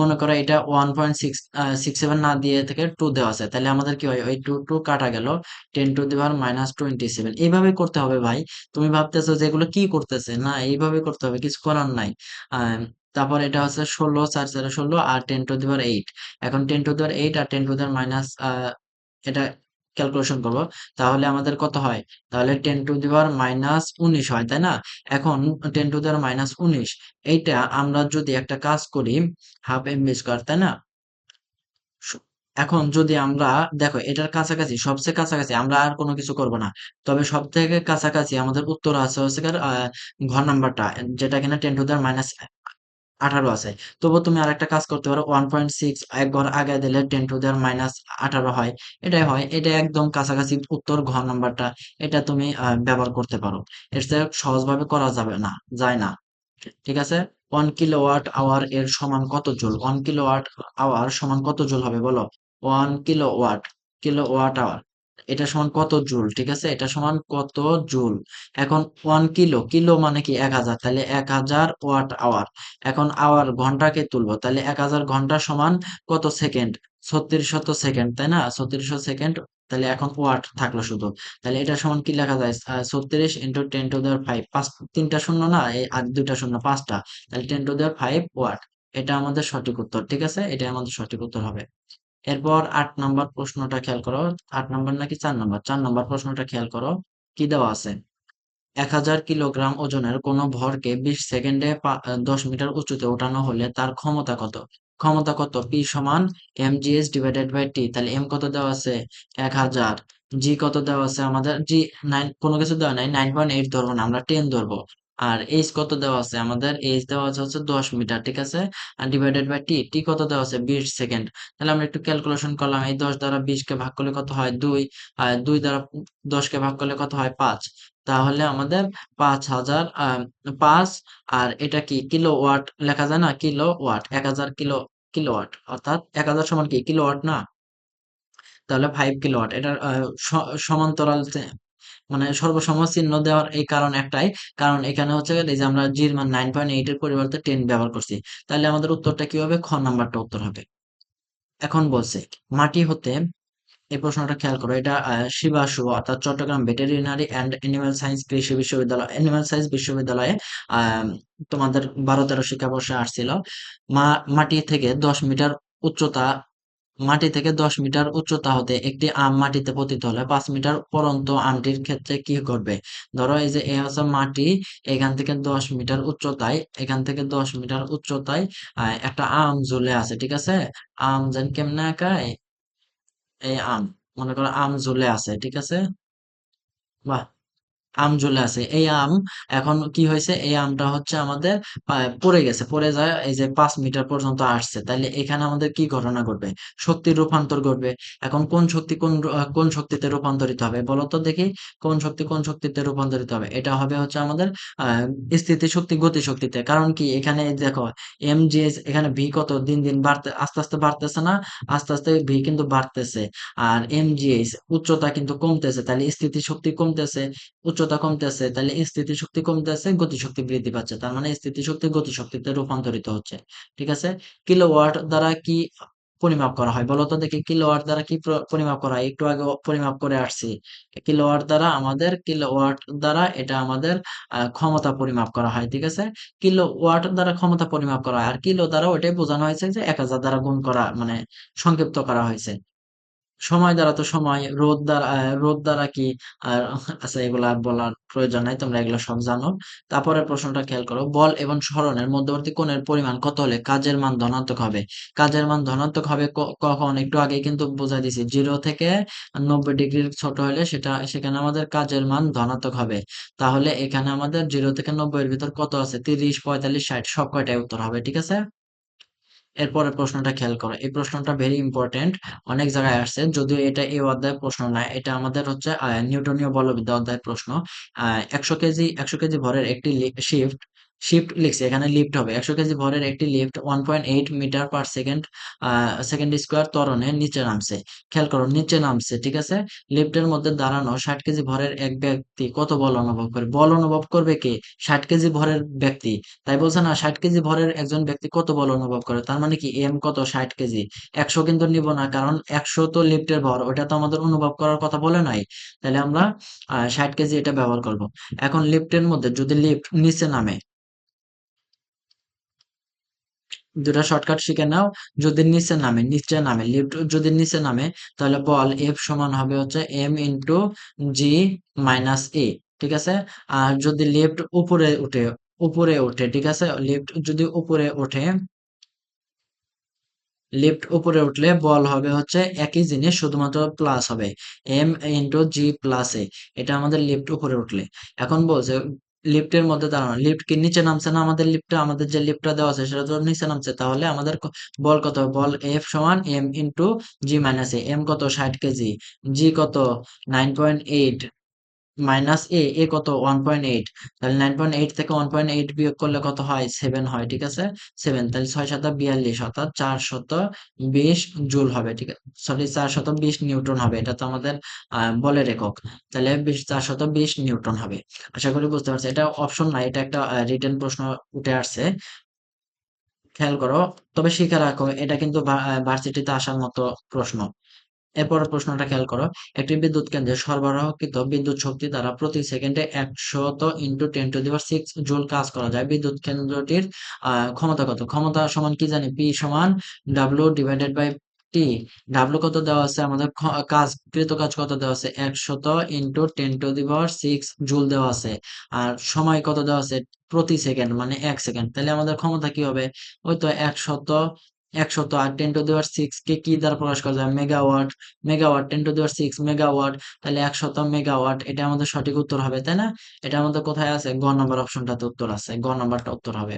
মনে করো এটা 1.667 না দিয়ে থেকে টু দেওয়া আছে, তাহলে আমাদের কি হয়, ওই টু টু কাটা গেল, 10⁻⁻27। এইভাবে করতে হবে ভাই। তুমি ভাবতেছো যে এগুলো কি করতেছে, না এইভাবে করতে হবে, কিছু করার নাই। আহ তারপর এটা হচ্ছে 16, 4 4 16, আর 10⁻8। এখন 10⁻8 আর 10⁻⁻, এটা ক্যালকুলেশন করবো, তাহলে আমাদের কত হয়, তাহলে 10⁻⁻19 হয়, তাই না? এখন 10⁻⁻19, এইটা আমরা যদি একটা কাজ করি, হাফ এম বি স্কোয়ার, তাই না? স- এখন যদি আমরা, দেখো এটার কাছাকাছি, সবচেয়ে কাছাকাছি আমরা আর কোনো কিছু করব না, তবে সব থেকে কাছাকাছি আমাদের উত্তর আছে হচ্ছে গিয়ে, ঘর নাম্বারটা, যেটা কিনা 10⁻⁻18 আছে। তবু তুমি আরেকটা কাজ করতে পারো, 1.6 এক ঘর আগে দিলে 10⁻⁻18 হয়, এটাই হয়, এটা একদম কাছাকাছি উত্তর, ঘর নাম্বারটা, এটা তুমি ব্যবহার করতে পারো। এর চেয়ে সহজভাবে করা যাবে না, যায় না, ঠিক আছে। 1 কিলোওয়াট আওয়ার এর সমান কত জুল, 1 কিলোওয়াট আওয়ার সমান কত জুল হবে বলো, 1 কিলোওয়াট আওয়ার, এটা সমান কত জুল, ঠিক আছে, এটা সমান কত জুল। এখন 1 কিলো মানে কি 1000, তাহলে 1000 ওয়াট আওয়ার। এখন আওয়ার ঘন্টাকে তুলবো, তাহলে 1000 ঘন্টা সমান কত সেকেন্ড, 3600 সেকেন্ড, তাই না, 3600 সেকেন্ড। তাহলে এখন ওয়াট থাকলো শুধু, তাহলে এটা সমান কি লেখা যায়, 36 × 10⁵ পাঁচ, তিনটা শূন্য না, আর দুইটা শূন্য, পাঁচটা, তাহলে 10⁵ ওয়াট। এটা আমাদের সঠিক উত্তর, ঠিক আছে, এটা আমাদের সঠিক উত্তর হবে। এরপর 8 নম্বর প্রশ্নটা খেয়াল করো, 8 নম্বর নাকি 4 নম্বর, 4 নম্বর প্রশ্নটা খেয়াল করো, কি দেওয়া আছে, 1000 কিলোগ্রাম ওজনের কোনো ভরকে 20 সেকেন্ডে 10 মিটার উঁচুতে ওঠানো হলে তার ক্ষমতা কত, ক্ষমতা কত, পি সমান M G S divided by T. তাহলে এম কত দেওয়া আছে, 1000, জি কত দেওয়া আছে, আমাদের জি নাইন, কোনো কিছু দেওয়া নাই, 9.8 ধরবো না, আমরা 10 ধরবো। আর এইচ কত দেওয়া আছে, আমাদের এইচ দেওয়া আছে হচ্ছে 10 মিটার, ঠিক আছে। আর ডিভাইডেড বাই টি, টি কত দেওয়া আছে, 20 সেকেন্ড। তাহলে আমরা একটু ক্যালকুলেশন করলাম, এই 10 দ্বারা 20 কে ভাগ করলে কত হয়, 2, আর 2 দ্বারা 10 কে ভাগ করলে কত হয়, 5। তাহলে আমাদের 5000, 5, আর এটা কি কিলোওয়াট লেখা যায় না, কিলোওয়াট, 1000 কিলোওয়াট, অর্থাৎ 1000 সমান কি কিলোওয়াট না, তাহলে 5 কিলোওয়াট। এটার সমান্তরাল মানে সর্বসম চিহ্ন দেওয়ার এই কারণ একটাই, কারণ এখানে হচ্ছে এই যে আমরা জির মান 9.8 এর পরিবর্তে 10 ব্যবহার করছি। তাহলে আমাদের উত্তরটা কি হবে, খ নাম্বারটা উত্তর হবে। এখন বলছে, মাটি হতে, এই প্রশ্নটা খেয়াল করো, এটা শিবাশু, অর্থাৎ Chittagong veterinary and animal science কৃষি বিশ্ববিদ্যালয়, এনিম্যাল সায়েন্স বিশ্ববিদ্যালয়ে আহ তোমাদের 12-13 শিক্ষাবর্ষে আসছিল। মাটি থেকে 10 মিটার উচ্চতা, মাটি থেকে 10 মিটার উচ্চতা হতে একটি আম মাটিতে পতিত হলে 5 মিটার পরন্ত আমটির ক্ষেত্রে কি ঘটবে। ধরো এই যে এ হচ্ছে মাটি, এখান থেকে 10 মিটার উচ্চতায়, এখান থেকে 10 মিটার উচ্চতায় একটা আম ঝুলে আছে, ঠিক আছে। আম যেন কেমনে আঁকায়, এই আম, মনে করো আম ঝুলে আছে, ঠিক আছে। বাহ, আম ঝুলে আছে। এই আম এখন কি হয়েছে, এই আমটা হচ্ছে আমাদের পড়ে গেছে, পড়ে যায় এই যে 5 মিটার পর্যন্ত আসছে, তাহলে এখানে আমাদের কি ঘটনা ঘটবে? শক্তির রূপান্তর ঘটবে। এখন কোন শক্তি কোন শক্তিতে রূপান্তরিত হবে বলো তো দেখি? কোন শক্তি কোন শক্তিতে রূপান্তরিত হবে? এটা হবে হচ্ছে আমাদের আহ স্থিতি শক্তি গতি শক্তিতে। কারণ কি, এখানে এই দেখো এমজিএস, এখানে ভি কত দিন দিন বাড়তে আস্তে আস্তে বাড়তেছে না? আস্তে আস্তে ভি কিন্তু বাড়তেছে। আর এমজিএস উচ্চতা কিন্তু কমতেছে, তাহলে স্থিতি শক্তি কমতেছে, উচ্চতা কমতেছে, তাহলে স্থিতিশক্তি কমতেছে, গতিশক্তি বৃদ্ধি পাচ্ছে, তার মানে স্থিতিশক্তি গতিশক্তিতে রূপান্তরিত হচ্ছে। ঠিক আছে? কিলোওয়াট দ্বারা কি পরিমাপ করা হয় বলো তো দেখি? কিলোওয়াট দ্বারা কি পরিমাপ করা হয়? একটু আগে পরিমাপ করে আসছি। কিলোওয়াট দ্বারা এটা আমাদের ক্ষমতা পরিমাপ করা হয়। ঠিক আছে? কিলোওয়াট দ্বারা ক্ষমতা পরিমাপ করা হয়, আর কিলো দ্বারা ওটাই বোঝানো হয়েছে যে 1000 দ্বারা গুণ করা, মানে সংক্ষিপ্ত করা হয়েছে। সময় দ্বারা তো সময়, রোদ দ্বারা কি আর আচ্ছা, এগুলা আর বলার প্রয়োজন নাই, তোমরা এগুলো সব জানো। তারপরের প্রশ্নটা খেয়াল করো, বল এবং সরণের মধ্যবর্তী কোণের পরিমাণ কত হলে কাজের মান ধনাত্মক হবে? কাজের মান ধনাত্মক হবে কখন? একটু আগে কিন্তু বুঝাই দিছি, 0 থেকে 90 ডিগ্রির ছোট হলে সেখানে আমাদের কাজের মান ধনাত্মক হবে। তাহলে এখানে আমাদের 0 থেকে 90 এর ভিতর কত আছে? 30, 45, 60, সব কয়টাই উত্তর হবে। ঠিক আছে? এরপরের প্রশ্নটা খেয়াল করো, এই প্রশ্নটা ভেরি ইম্পর্টেন্ট, অনেক জায়গায় আসছে, যদিও এটা এই অধ্যায়ের প্রশ্ন না, এটা আমাদের হচ্ছে নিউটনীয় বলবিদ্যা অধ্যায়ের প্রশ্ন। 100 কেজি ভরের একটি শিফট শিফট লিখছে, এখানে লিফট হবে। 100 কেজি ভরের একটি lift 1.8 metre per second second square ত্বরণে নিচে নামছে। খেয়াল করো, নিচে নামছে। ঠিক আছে? লিফটের মধ্যে দাঁড়ানো 60 কেজি ভরের এক ব্যক্তি কত বল অনুভব করে? বল অনুভব করবে কে? 60 কেজি ভরের ব্যক্তি। তাই বলছে না, 60 কেজি ভরের একজন ব্যক্তি কত বল অনুভব করে, তার মানে কি এম কত? 60 কেজি। 100 কিন্তু নিব না, কারণ 100 তো লিফটের ভর, ওটা তো আমাদের অনুভব করার কথা বলে নাই। তাহলে আমরা 60 কেজি এটা ব্যবহার করব। এখন লিফটের মধ্যে যদি লিফট নিচে নামে, দুটা শর্টকাট শিখে নাও। যদি নিচে নামে লিফট যদি নিচে নামে, তাহলে বল এফ সমান হবে হচ্ছে m × g - a। ঠিক আছে? আর যদি লিফট উপরে উঠে, ঠিক আছে, লিফট উপরে উঠলে বল হবে হচ্ছে একই জিনিস, শুধুমাত্র প্লাস হবে, m × g + a। এটা আমাদের লিফট উপরে উঠলে। এখন বলছে লিফটের মধ্যে দাঁড়ানো, লিফট কি নিচে নামছে না? আমাদের যে লিফটটা দেওয়া আছে সেটা তো নিচে নামছে, তাহলে আমাদের বল কত? বল এফ সমান m × g - a। এম কত? 60 কেজি। জি কত? 9.8 মাইনাস এ কত? 1.8। তাহলে 9.8 থেকে 1.8 বিয়োগ করলে কত হয়? 7 হয়। ঠিক আছে? 7, তাহলে 6×7 = 42, অর্থাৎ 420 জুল হবে। ঠিক আছে? সরি, 420 নিউটন হবে। এটা তো আমাদের বলের একক। তাহলে 420 নিউটন হবে। আশা করি বুঝতে পারছি। এটা অপশন না, এটা একটা রিটেন প্রশ্ন উঠে আসছে। খেয়াল করো, তবে শিখে রাখো, এটা কিন্তু ভার্সিটিতে আসার মতো প্রশ্ন। এরপরের প্রশ্নটা খেয়াল করো, একটি বিদ্যুৎ কেন্দ্রে সরবরাহকৃত বিদ্যুৎ শক্তি দ্বারা প্রতি সেকেন্ডে 100 ইন্টু 10⁶ জুল কাজ করা যায়। বিদ্যুৎ কেন্দ্রটির ক্ষমতা কত? ক্ষমতা সমান কি জানি? পি সমান W/T। ডাব্লিউ কত দেওয়া আছে আমাদের? কৃত কাজ কত দেওয়া আছে? 100 ইন্টু 10⁶ জুল দেওয়া আছে। আর সময় কত দেওয়া আছে? প্রতি সেকেন্ড, মানে 1 সেকেন্ড। তাহলে আমাদের ক্ষমতা কি হবে? ওই তো 100 আর 10⁶ কে কি দ্বারা প্রকাশ করা যায়? মেগাওয়াট। Megawatt 10⁶ megawatt. তাহলে 100 মেগাওয়াট, এটা আমাদের সঠিক উত্তর হবে, তাই না? এটা আমাদের কোথায় আছে? গ নম্বর অপশনটাতে উত্তর আছে, গ নম্বরটা উত্তর হবে।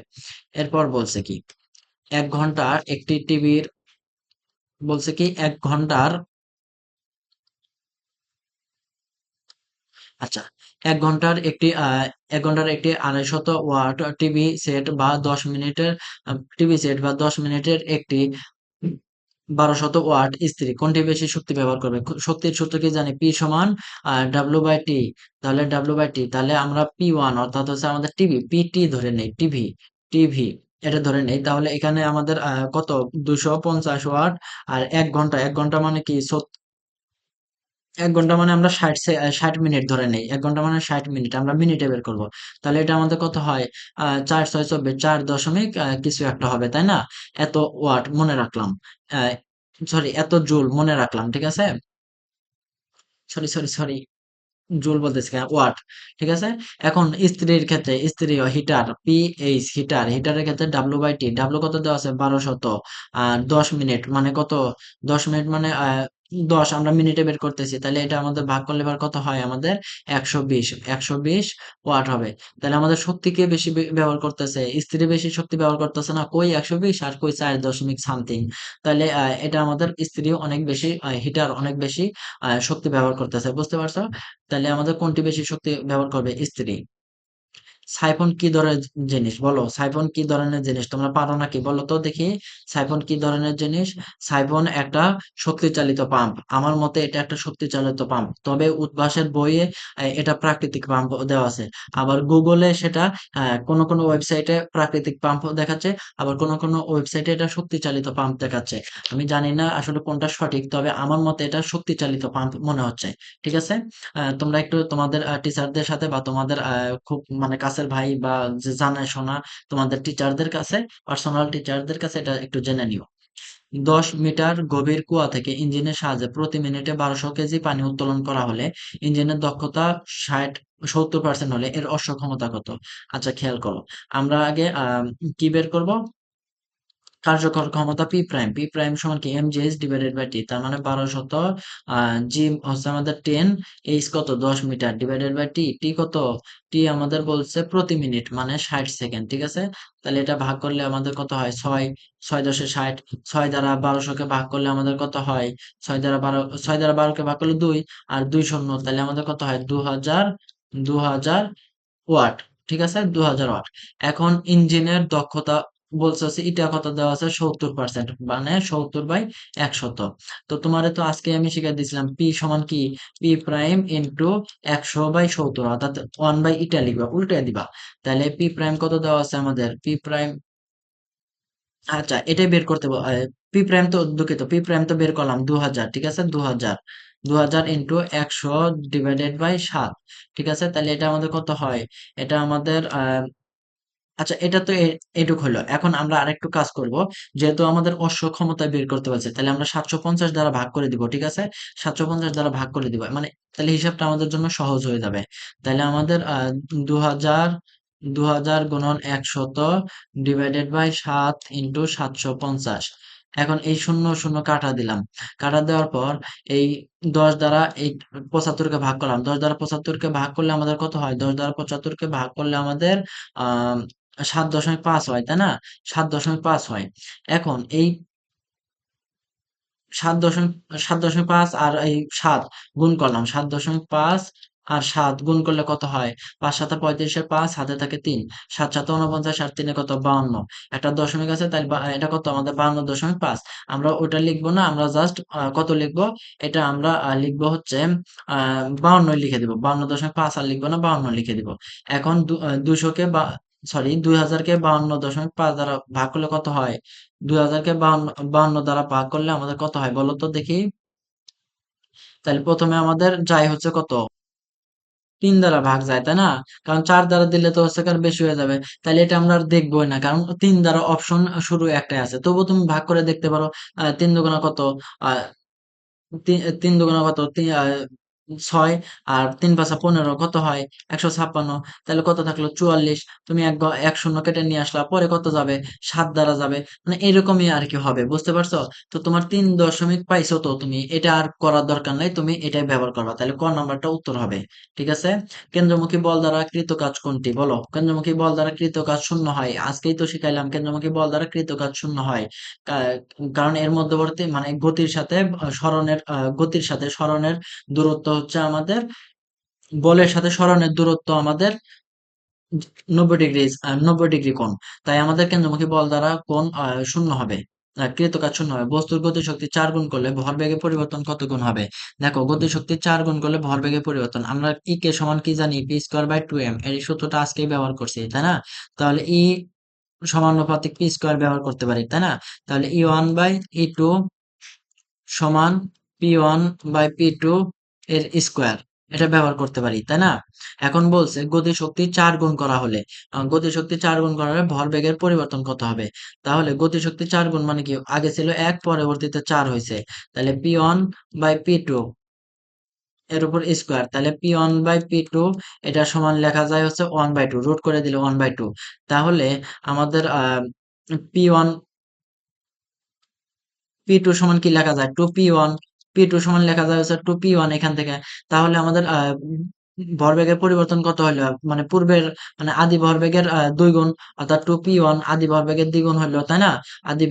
এরপর বলছে কি, 1 ঘন্টার একটি টিভির, বলছে কি 1 ঘন্টার, আচ্ছা, 1 ঘন্টার একটি 250 ওয়াট টিভি সেট বা 10 মিনিটের একটি 1200 ওয়াট ইস্ত্রি কোনটি বেশি শক্তি ব্যবহার করবে? শক্তির সূত্র কি জানি? পি সমান W/T। তাহলে W/T, তাহলে আমরা P1 অর্থাৎ হচ্ছে আমাদের টিভি, পিটি ধরে নেই, টিভি এটা ধরে নেই। তাহলে এখানে আমাদের কত? 250 ওয়াট। আর 1 ঘন্টা, 1 ঘন্টা মানে কি? 1 ঘন্টা মানে আমরা 60 মিনিট ধরে নেই। 1 ঘন্টা মানে 60 মিনিট, আমরা মিনিটে বের করব। তাহলে এটা আমাদের কত হয়? 4 6 24, 4 দশমিক কিছু একটা হবে, তাই না? এত ওয়াট মনে রাখলাম। সরি, এত জুল মনে রাখলাম। ঠিক আছে? সরি, জুল বলতেছি কেন? ওয়াট। ঠিক আছে? এখন স্ত্রীর ক্ষেত্রে, হিটার, হিটারের ক্ষেত্রে W/T, ডাব্লিউ কত দেওয়া আছে? 1200। আর 10 মিনিট মানে কত? 10 মিনিট মানে 10 আমরা মিনিটে বের করতেছি, তাহলে এটা আমাদের ভাগ করলে এবার কত হয় আমাদের 120 120 ওয়াট হবে। তাহলে আমাদের শক্তি কে বেশি ব্যবহার করতেছে, স্ত্রী বেশি শক্তি ব্যবহার করতেছে না, কই 120 আর কই 4 দশমিক সামথিং। তাহলে এটা আমাদের স্ত্রী অনেক বেশি, হিটার অনেক বেশি শক্তি ব্যবহার করতেছে, বুঝতে পারছো? তাহলে আমাদের কোনটি বেশি শক্তি ব্যবহার করবে, স্ত্রী। সাইফন কি ধরনের জিনিস বলো, সাইফন কি ধরনের জিনিস, তোমরা পারো নাকি বলো তো দেখি। সাইফন কি ধরনের জিনিস? সাইফন একটা শক্তি চালিত পাম্প, আমার মতে এটা একটা শক্তি চালিত পাম্প, তবে উদ্ভাসের বইয়ে এটা প্রাকৃতিক পাম্প দেওয়া আছে। আবার গুগলে সেটা কোনো কোনো ওয়েবসাইটে প্রাকৃতিক পাম্প দেখাচ্ছে, আবার কোনো কোনো ওয়েবসাইটে এটা শক্তি চালিত পাম্প দেখাচ্ছে। আমি জানি না আসলে কোনটা সঠিক, তবে আমার মতে এটা শক্তি চালিত পাম্প মনে হচ্ছে। ঠিক আছে। তোমরা একটু তোমাদের টিচারদের সাথে বা তোমাদের খুব মানে কাছের ভাই বা যে জানা শোনা তোমাদের টিচারদের কাছে, পার্সোনাল টিচারদের কাছে এটা একটু জেনে নিও। 10 মিটার গভীর কুয়া থেকে ইঞ্জিনের সাহায্যে প্রতি মিনিটে 1200 কেজি পানি উত্তোলন করা হলে ইঞ্জিনের দক্ষতা 70% হলে এর অশ্ব ক্ষমতা কত? আচ্ছা, খেয়াল করো। আমরা আগে কি বের করব? কার্যকর ক্ষমতা পি প্রাইম, পি প্রাইম সমান কি এমজিএইচ ডিভাইডেড বাই টি, তার মানে 1200 জি হচ্ছে আমাদের 10, এইচ কত 10 metre divided by T, T কত, টি আমাদের বলছে প্রতি মিনিট মানে 60 সেকেন্ড। ঠিক আছে। তাহলে এটা ভাগ করলে আমাদের কত হয়, 6, 6×10 = 60, 6 দ্বারা 1200 কে ভাগ করলে আমাদের কত হয়, 6 দ্বারা 12 কে ভাগ করলে 2, আর 2 শূন্য, তাহলে আমাদের কত হয় 2000 ওয়াট। ঠিক আছে, 2000 ওয়াট। এখন ইঞ্জিনের দক্ষতা বলছে হচ্ছে এটা কত দেওয়া আছে, 70%, মানে 70/100। তো তোমারে তো আজকে আমি শিখাই দিয়েছিলাম পি সমান কি, পি প্রাইম ইন্টু 100/70, অর্থাৎ 1/এটা লিখবা, উল্টে দিবা। তাহলে পি প্রাইম কত দেওয়া আছে আমাদের, পি প্রাইম, আচ্ছা এটাই বের করতে পি প্রাইম তো দুঃখিত, পি প্রাইম তো বের করলাম 2000। ঠিক আছে, 2000 ইন্টু 100/7। ঠিক আছে, তাহলে এটা আমাদের কত হয়, এটা আমাদের আচ্ছা এটা তো এটুক হলো। এখন আমরা আরেকটু কাজ করব, যেহেতু আমাদের অশ্ব ক্ষমতা বের করতে পারছে, তাহলে আমরা 750 দ্বারা ভাগ করে দিব। ঠিক আছে, 750 দ্বারা ভাগ করে দিব, মানে তাহলে হিসাবটা আমাদের জন্য সহজ হয়ে যাবে। তাহলে আমাদের 2000 2000 গুণন 100 ডিভাইডেড বাই 7 ইন্টু 750। এখন এই শূন্য শূন্য কাটা দিলাম, কাটা দেওয়ার পর এই 10 দ্বারা এই 75 কে ভাগ করলাম, 10 দ্বারা 75 কে ভাগ করলে আমাদের কত হয়, 10 দ্বারা 75 কে ভাগ করলে আমাদের আহ 7.5 হয়, তাই না? 7.5 হয়। এখন এই 7.5 আর এই 7 গুণ করলাম, 7.5 আর 7 গুণ করলে কত হয়, 5×7 = 35, 5 হাতে থাকে 3, 7×7 = 49, আর 3 কত 52, একটা দশমিক আছে, তাই এটা কত আমাদের 52.5। আমরা ওটা লিখবো না, আমরা জাস্ট কত লিখবো, এটা আমরা লিখবো হচ্ছে 52 লিখে দিব, 52.5 আর লিখবো না, 52 লিখে দিব। এখন 200 কে বা সরি 2000 কে 52.5 দ্বারা ভাগ করলে কত হয়, 2000 কে 52 দ্বারা ভাগ করলে আমাদের কত হয় বলো তো দেখি। তাহলে প্রথমে আমাদের যায় হচ্ছে কত, 3 দ্বারা ভাগ যায়, তাই না? কারণ 4 দ্বারা দিলে তো হচ্ছে কার বেশি হয়ে যাবে। তাহলে এটা আমরা আর দেখবোই না, কারণ 3 দ্বারা অপশন শুরু একটাই আছে, তবুও তুমি ভাগ করে দেখতে পারো। 3 দুগুণা কত, আহ 3 দুগুণা কত, 6, আর 3×5 = 15, কত হয় 156। তাহলে কত থাকলো 44, তুমি এক শূন্য কেটে নিয়ে আসলা, পরে কত যাবে, 7 দ্বারা যাবে, মানে এরকমই আর কি হবে, বুঝতে পারছো? তো তোমার 3 দশমিক পাইছো, তো তুমি এটা আর করার দরকার নাই, তুমি এটাই ব্যবহার করবা, তাহলে ক নাম্বারটা উত্তর হবে। ঠিক আছে। কেন্দ্রমুখী বল দ্বারা কৃত কাজ কোনটি বলো, কেন্দ্রমুখী বল দ্বারা কৃত কাজ শূন্য হয়, আজকেই তো শিখাইলাম কেন্দ্রমুখী বল দ্বারা কৃত কাজ শূন্য হয়। কারণ এর মধ্যবর্তী মানে গতির সাথে সরণের দূরত্ব হচ্ছে আমাদের, বলের সাথে সরণের দূরত্ব আমাদের 90 ডিগ্রি, 90 ডিগ্রি কোণ। তাই আমাদের কেন্দ্রমুখী বল দ্বারা কোণ শূন্য হবে, কৃত কাজ শূন্য হবে। বস্তুর গতিশক্তি 4 গুণ করলে ভরবেগের পরিবর্তন কত গুণ হবে? দেখো, গতিশক্তি 4 গুণ করলে ভরবেগের পরিবর্তন, আমরা ই কে সমান কি জানি, p²/2m, এর এই সূত্রটা আজকেই ব্যবহার করছি, তাই না? তাহলে ই সমানুপাতিক p² ব্যবহার করতে পারি, তাই না? তাহলে E1/E2 সমান P1/P2 এর স্কোয়ার, এটা ব্যবহার করতে পারি, তাই না? এখন বলছে গতিশক্তি 4 গুণ করা হলে, গতিশক্তি 4 গুণ করা হলে ভরবেগের পরিবর্তন কত হবে? তাহলে গতিশক্তি 4 গুণ মানে কি, আগে ছিল 1, পরবর্তীতে 4 হয়েছে, তাহলে P1/P2 এর উপর স্কোয়ার, তাহলে P1/P2 এটা সমান লেখা যায় হচ্ছে 1/2, রুট করে দিলে 1/2। তাহলে আমাদের P1 P2 সমান কি লেখা যায়, 2P1, P2 সমান লেখা যায় হচ্ছে 2P1 এখান থেকে। তাহলে আমাদের ভরবেগের পরিবর্তন কত হইলো? মানে পূর্বের মানে আদি ভরবেগের ২ গুণ, অর্থাৎ 2P1 আদি ভরবেগের দ্বিগুণ হইলো, তাই না? আদি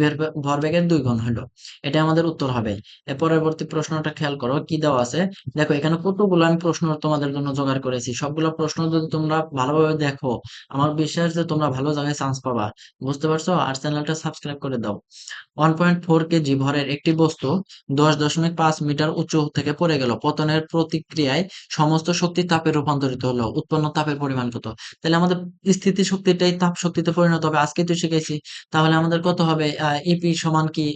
ভরবেগের ২ গুণ হইলো। এটা আমাদের উত্তর হবে। এর পরবর্তী প্রশ্নটা খেয়াল করো কি দেওয়া আছে। দেখো এখানে কতগুলো আমি প্রশ্ন তোমাদের জন্য জোগাড় করেছি। সবগুলো প্রশ্ন যদি তোমরা ভালোভাবে দেখো, আমার বিশ্বাস যে তোমরা ভালো জায়গায় চান্স পাবা। বুঝতে পারছো? আর চ্যানেলটা সাবস্ক্রাইব করে দাও। 1.4 কেজি ভরের একটি বস্তু 10.5 মিটার উঁচু থেকে পড়ে গেল। পতনের প্রতিক্রিয়ায় সমস্ত শক্তি তাপে রূপান্তরিত হলো। উৎপন্ন তাপের পরিমাণ কত? তাহলে আমাদের স্থিতি শক্তিটাই তাপ শক্তিতে পরিণত হবে। আজকে তো শিখেছি। তাহলে আমাদের কত হবে? ইপি সমান কি?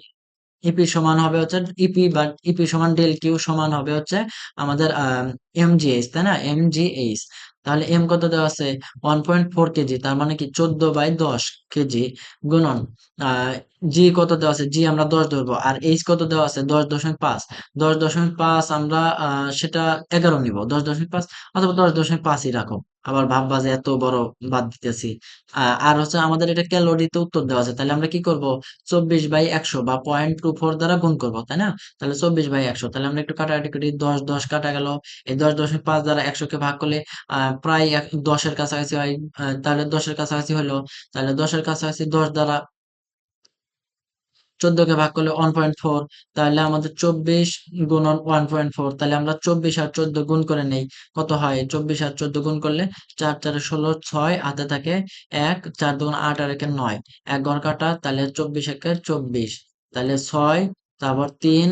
ইপি সমান হবে হচ্ছে ইপি, বা ইপি সমান ডেল কিউ সমান হবে হচ্ছে আমাদের এমজিএইচ, তাই না? এমজিএইচ। তাহলে এম কত দেওয়া আছে? 1.4 কেজি, তার মানে কি 14/10 কেজি, গুণন জি কত দেওয়া আছে? জি আমরা 10 ধরবো। আর এইচ কত দেওয়া আছে? 10.5। 10.5 আমরা সেটা 11 নিব। 10.5 অথবা 10.5ই রাখো। আবার ভাববা যে এত বড় বাদ দিতেছি। আর হচ্ছে আমাদের এটা ক্যালোরিতে উত্তর দেওয়া আছে, তাহলে আমরা কি করব? 24/100 বা 0.24 দ্বারা গুণ করব, তাই না? তাহলে 24/100, তাহলে আমরা একটু কাটাকাটি করি। 10 10 কাটা গেল। এই 10.5 দ্বারা 100 কে ভাগ করলে প্রায় 10 এর কাছাকাছি হয়। তাহলে 10 এর কাছাকাছি হলো। তাহলে 10 এর কাছাকাছি 10 দ্বারা 14 কে ভাগ করলে 1.4, তাহলে আমাদের 24 গুণন 1.4, তাহলে আমরা 24 আর 14 গুণ করে নেই। কত হয়? 24 আর 14 গুণ করলে 4 4 16, 6 হাতে থাকে 1, 4 2 8 আর 1 9, 1 ঘর কাটা, তাহলে 24 একে 24, তাহলে 6, তারপর 3,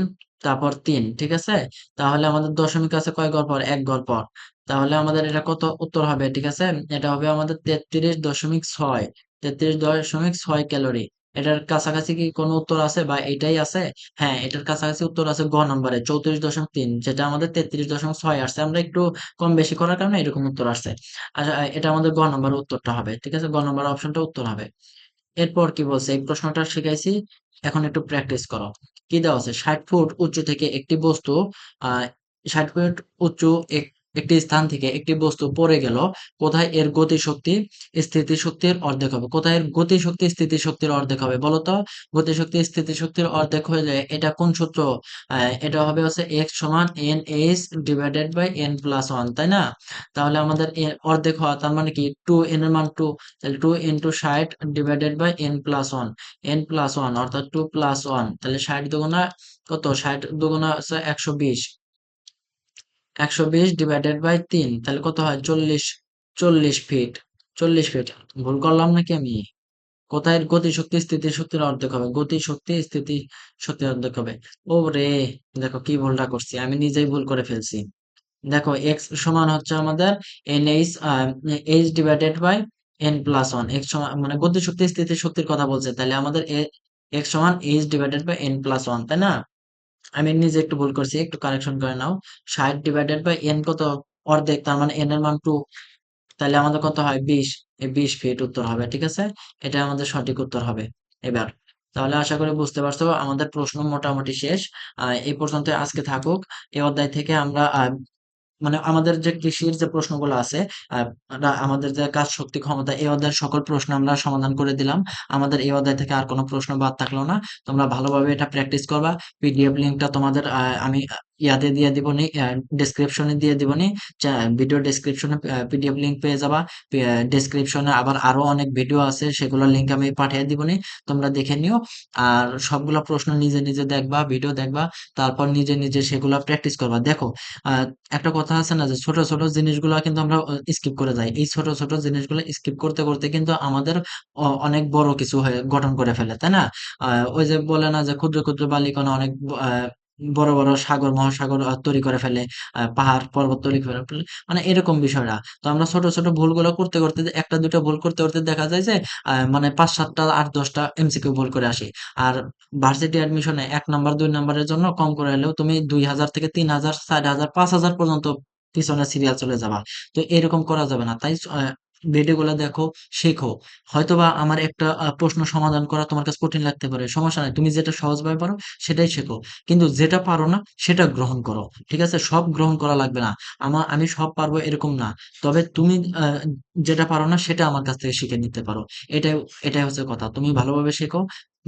তারপর 3, ঠিক আছে? তাহলে আমাদের দশমিক আছে কয় ঘর পর? 1 ঘর পর। তাহলে আমাদের এটা কত উত্তর হবে? ঠিক আছে, এটা হবে আমাদের 33.6, 33.6 ক্যালোরি। এটার কাছাকাছি কি কোনো উত্তর আছে, বা এটাই আছে? হ্যাঁ, এটার কাছাকাছি উত্তর আছে গ নম্বরে 34.3, যেটা আমাদের 33.6 আসছে। আমরা একটু কম বেশি করার কারণে এরকম উত্তর আসছে। আচ্ছা, এটা আমাদের গ নম্বরের উত্তরটা হবে। ঠিক আছে, গ নম্বর অপশনটা উত্তর হবে। এরপর কি বলছে? এই প্রশ্নটা শিখাইছি, এখন একটু প্র্যাকটিস করো। কি দেওয়া আছে? 60 ফুট উঁচু থেকে একটি বস্তু আহ 60 ফুট উঁচু একটি স্থান থেকে একটি বস্তু পড়ে গেল। কোথায় এর গতিশক্তি স্থিতিশক্তির অর্ধেক হবে? কোথায় এর গতিশক্তি স্থিতিশক্তির অর্ধেক হবে বলো তো? গতিশক্তি স্থিতিশক্তির অর্ধেক হলে এটা কোন সূত্র? এটা হবে হচ্ছে x সমান N H divided by N plus one, তাই না? তাহলে আমাদের অর্ধেক হওয়া তার মানে কি 2n এর মান 2, তাহলে 2 into 60 divided by N plus one, N plus one অর্থাৎ 2 প্লাস ওয়ান, তাহলে 60 দুগুণা কত? 60 দুগুণা হচ্ছে 120, 120 ডিভাইডেড বাই 3, তাহলে কত হয়? 40, 40 ফিট। 40 ফিট। ভুল করলাম নাকি আমি? কোথায় গতিশক্তি স্থিতিশক্তির অর্ধেক হবে? গতিশক্তি স্থিতিশক্তির অর্ধেক হবে। ও রে, দেখো কি ভুলটা করছি, আমি নিজেই ভুল করে ফেলছি। দেখো এক্স সমান হচ্ছে আমাদের N H, H divided by N plus one. X সমান মানে গতিশক্তি স্থিতিশক্তির কথা বলছে, তাহলে আমাদের এক্স সমান H divided by N plus one, তাই না? আমি নিজে একটু ভুল করছি, একটু কারেকশন করে নাও। 60 ডিভাইডেড বাই এন কত? অর্ধেক, তার মানে এন এর মান 2, তাহলে আমাদের কত হয়? 20। এই 20 ফিট উত্তর হবে। ঠিক আছে, এটা আমাদের সঠিক উত্তর হবে। এবার তাহলে আশা করি বুঝতে পারছো, আমাদের প্রশ্ন মোটামুটি শেষ। এই পর্যন্ত আজকে থাকুক। এই অধ্যায় থেকে আমরা মানে আমাদের যে কৃষির যে প্রশ্নগুলো আছে, আমাদের যে কাজ শক্তি ক্ষমতা, এই অধ্যায়ের সকল প্রশ্ন আমরা সমাধান করে দিলাম। আমাদের এই অধ্যায় থেকে আর কোনো প্রশ্ন বাদ থাকলো না। তোমরা ভালোভাবে এটা প্র্যাকটিস করবা। পিডিএফ লিঙ্কটা তোমাদের আমি ইয়াতে দিয়ে দিবনি, ডেসক্রিপশনে দিয়ে দিবনি। ভিডিও ডেসক্রিপশনে পিডিএফ লিঙ্ক পেয়ে যাবা। ডেসক্রিপশনে আবার আরো অনেক ভিডিও আছে, সেগুলোর লিঙ্ক আমি পাঠিয়ে দিবনি। তোমরা দেখে নিও। আর সবগুলা প্রশ্ন নিজে নিজে দেখবা, ভিডিও দেখবা, তারপর নিজে নিজে সেগুলা প্র্যাকটিস করবা। দেখো আহ একটা কথা আছে না, যে ছোট ছোট জিনিসগুলো কিন্তু আমরা স্কিপ করে যাই। এই ছোট ছোট জিনিসগুলো স্কিপ করতে করতে কিন্তু আমাদের অনেক বড় কিছু হয়ে গঠন করে ফেলে, তাই না? ওই যে বলে না, যে ক্ষুদ্র ক্ষুদ্র বালিকণা অনেক বড় বড় সাগর মহাসাগর তৈরি করে ফেলে, পাহাড় পর্বত তৈরি করে ফেলে, মানে এরকম বিষয়টা। তো আমরা ছোট ছোট ভুলগুলো করতে করতে, একটা দুটো ভুল করতে করতে দেখা যায় যে মানে 5 7টা 8 10টা এমসিকিউ ভুল করে আসি। আর ভার্সিটি অ্যাডমিশনে 1 নাম্বার 2 নাম্বারের জন্য কম করে হলেও তুমি 2000 থেকে 3000 4000 5000 পর্যন্ত পিছনে সিরিয়াল চলে যাবা। তো এরকম করা যাবে না। তাই ভিডিওগুলো দেখো, শেখো। হয়তোবা আমার একটা প্রশ্ন সমাধান করা তোমার কাছে কঠিন লাগতে পারে, সমস্যা নাই, তুমি যেটা সহজভাবে পারো সেটাই শেখো। কিন্তু যেটা পারো না সেটা গ্রহণ করো। ঠিক আছে, সব গ্রহণ করা লাগবে না। আমি সব পারবো এরকম না। তবে তুমি আহ, যেটা পারো না সেটা আমার কাছ থেকে শিখে নিতে পারো। এটাই এটাই হচ্ছে কথা। তুমি ভালোভাবে শেখো,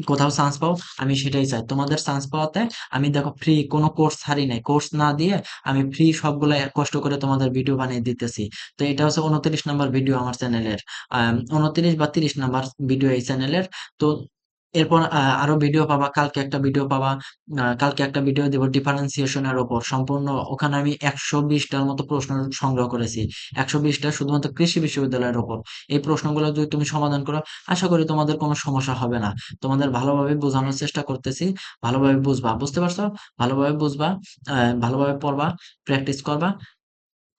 কোথাও চান্স পাও, আমি সেটাই চাই। তোমাদের চান্স পাওয়াতে আমি দেখো ফ্রি কোনো কোর্স ছাড়ি নাই। কোর্স না দিয়ে আমি ফ্রি সবগুলা কষ্ট করে তোমাদের ভিডিও বানিয়ে দিতেছি। তো এটা হচ্ছে 29 নাম্বার ভিডিও আমার চ্যানেলের। 29 বা 30 নাম্বার ভিডিও এই চ্যানেলের। তো এরপর আরো ভিডিও পাবা। কালকে একটা ভিডিও পাবা। কালকে একটা ভিডিও দেব ডিফারেন্সিয়েশন এর উপর। সম্পূর্ণ ওখানে আমি 120 টার মতো প্রশ্ন সংগ্রহ করেছি। 120 টা শুধুমাত্র কৃষি বিশ্ববিদ্যালয়ের উপর। এই প্রশ্নগুলো যদি তুমি সমাধান করো, আশা করি তোমাদের কোনো সমস্যা হবে না। তোমাদের ভালোভাবে বোঝানোর চেষ্টা করতেছি। ভালোভাবে বুঝবা। বুঝতে পারছো? ভালোভাবে বুঝবা, ভালোভাবে পড়বা, প্র্যাকটিস করবা।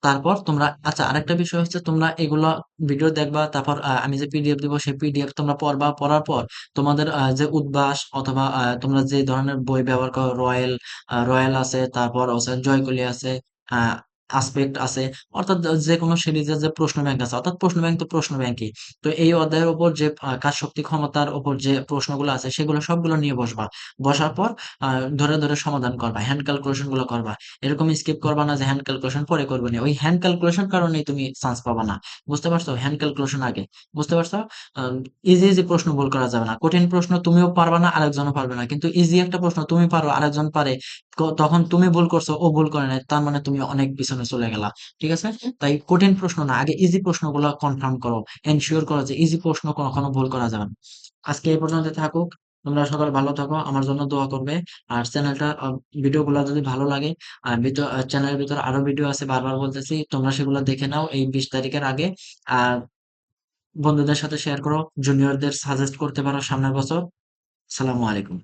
তারপর তোমরা আচ্ছা আরেকটা বিষয় হচ্ছে তোমরা এগুলা ভিডিও দেখবা, তারপর আমি যে পিডিএফ দিব সেই পিডিএফ তোমরা পড়বা। পড়ার পর তোমাদের যে উদ্ভাস অথবা তোমরা যে ধরনের বই ব্যবহার করো, রয়্যাল আছে, তারপর হচ্ছে জয়কলি আছে, আহ আসপেক্ট আছে, অর্থাৎ যে কোনো সিরিজের যে প্রশ্ন ব্যাংক আছে, অর্থাৎ প্রশ্ন ব্যাংক তো প্রশ্ন ব্যাংকই। তো এই অধ্যায়ের উপর যে কাজ শক্তি ক্ষমতার উপর যে প্রশ্নগুলো আছে সেগুলো সবগুলো নিয়ে বসবা। বসার পর ধরে ধরে সমাধান করবা, হ্যান্ড ক্যালকুলেশন গুলো করবা। এরকম স্কিপ করবা না যে হ্যান্ড ক্যালকুলেশন পরে করবে না। ওই হ্যান্ড ক্যালকুলেশন কারণেই তুমি চান্স পাবা না। বুঝতে পারছো? হ্যান্ড ক্যালকুলেশন আগে। বুঝতে পারছো? ইজি ইজি প্রশ্ন ভুল করা যাবে না। কঠিন প্রশ্ন তুমিও পারবা না, আরেকজনও পারবে না। কিন্তু ইজি একটা প্রশ্ন তুমি পারো, আরেকজন পারে, তখন তুমি ভুল করছো, ও ভুল করে নাই, তার মানে তুমি অনেক পিছনে চলে গেলা। ঠিক আছে? তাই কঠিন প্রশ্ন না, আগে ইজি প্রশ্নগুলো কনফার্ম করো, এনশিওর করো যে ইজি প্রশ্ন কখনো ভুল করা যাবে না। আজকে এই পর্যন্ত থাকুক। তোমরা সকালে ভালো থাকো, আমার জন্য দোয়া করবে। আর চ্যানেলটা ভিডিও গুলা যদি ভালো লাগে, আর চ্যানেলের ভিতরে আরো ভিডিও আছে, বারবার বলতেছি, তোমরা সেগুলো দেখে নাও এই 20 তারিখের আগে। আর বন্ধুদের সাথে শেয়ার করো, জুনিয়রদের সাজেস্ট করতে পারো সামনের বছর। সালামু আলাইকুম।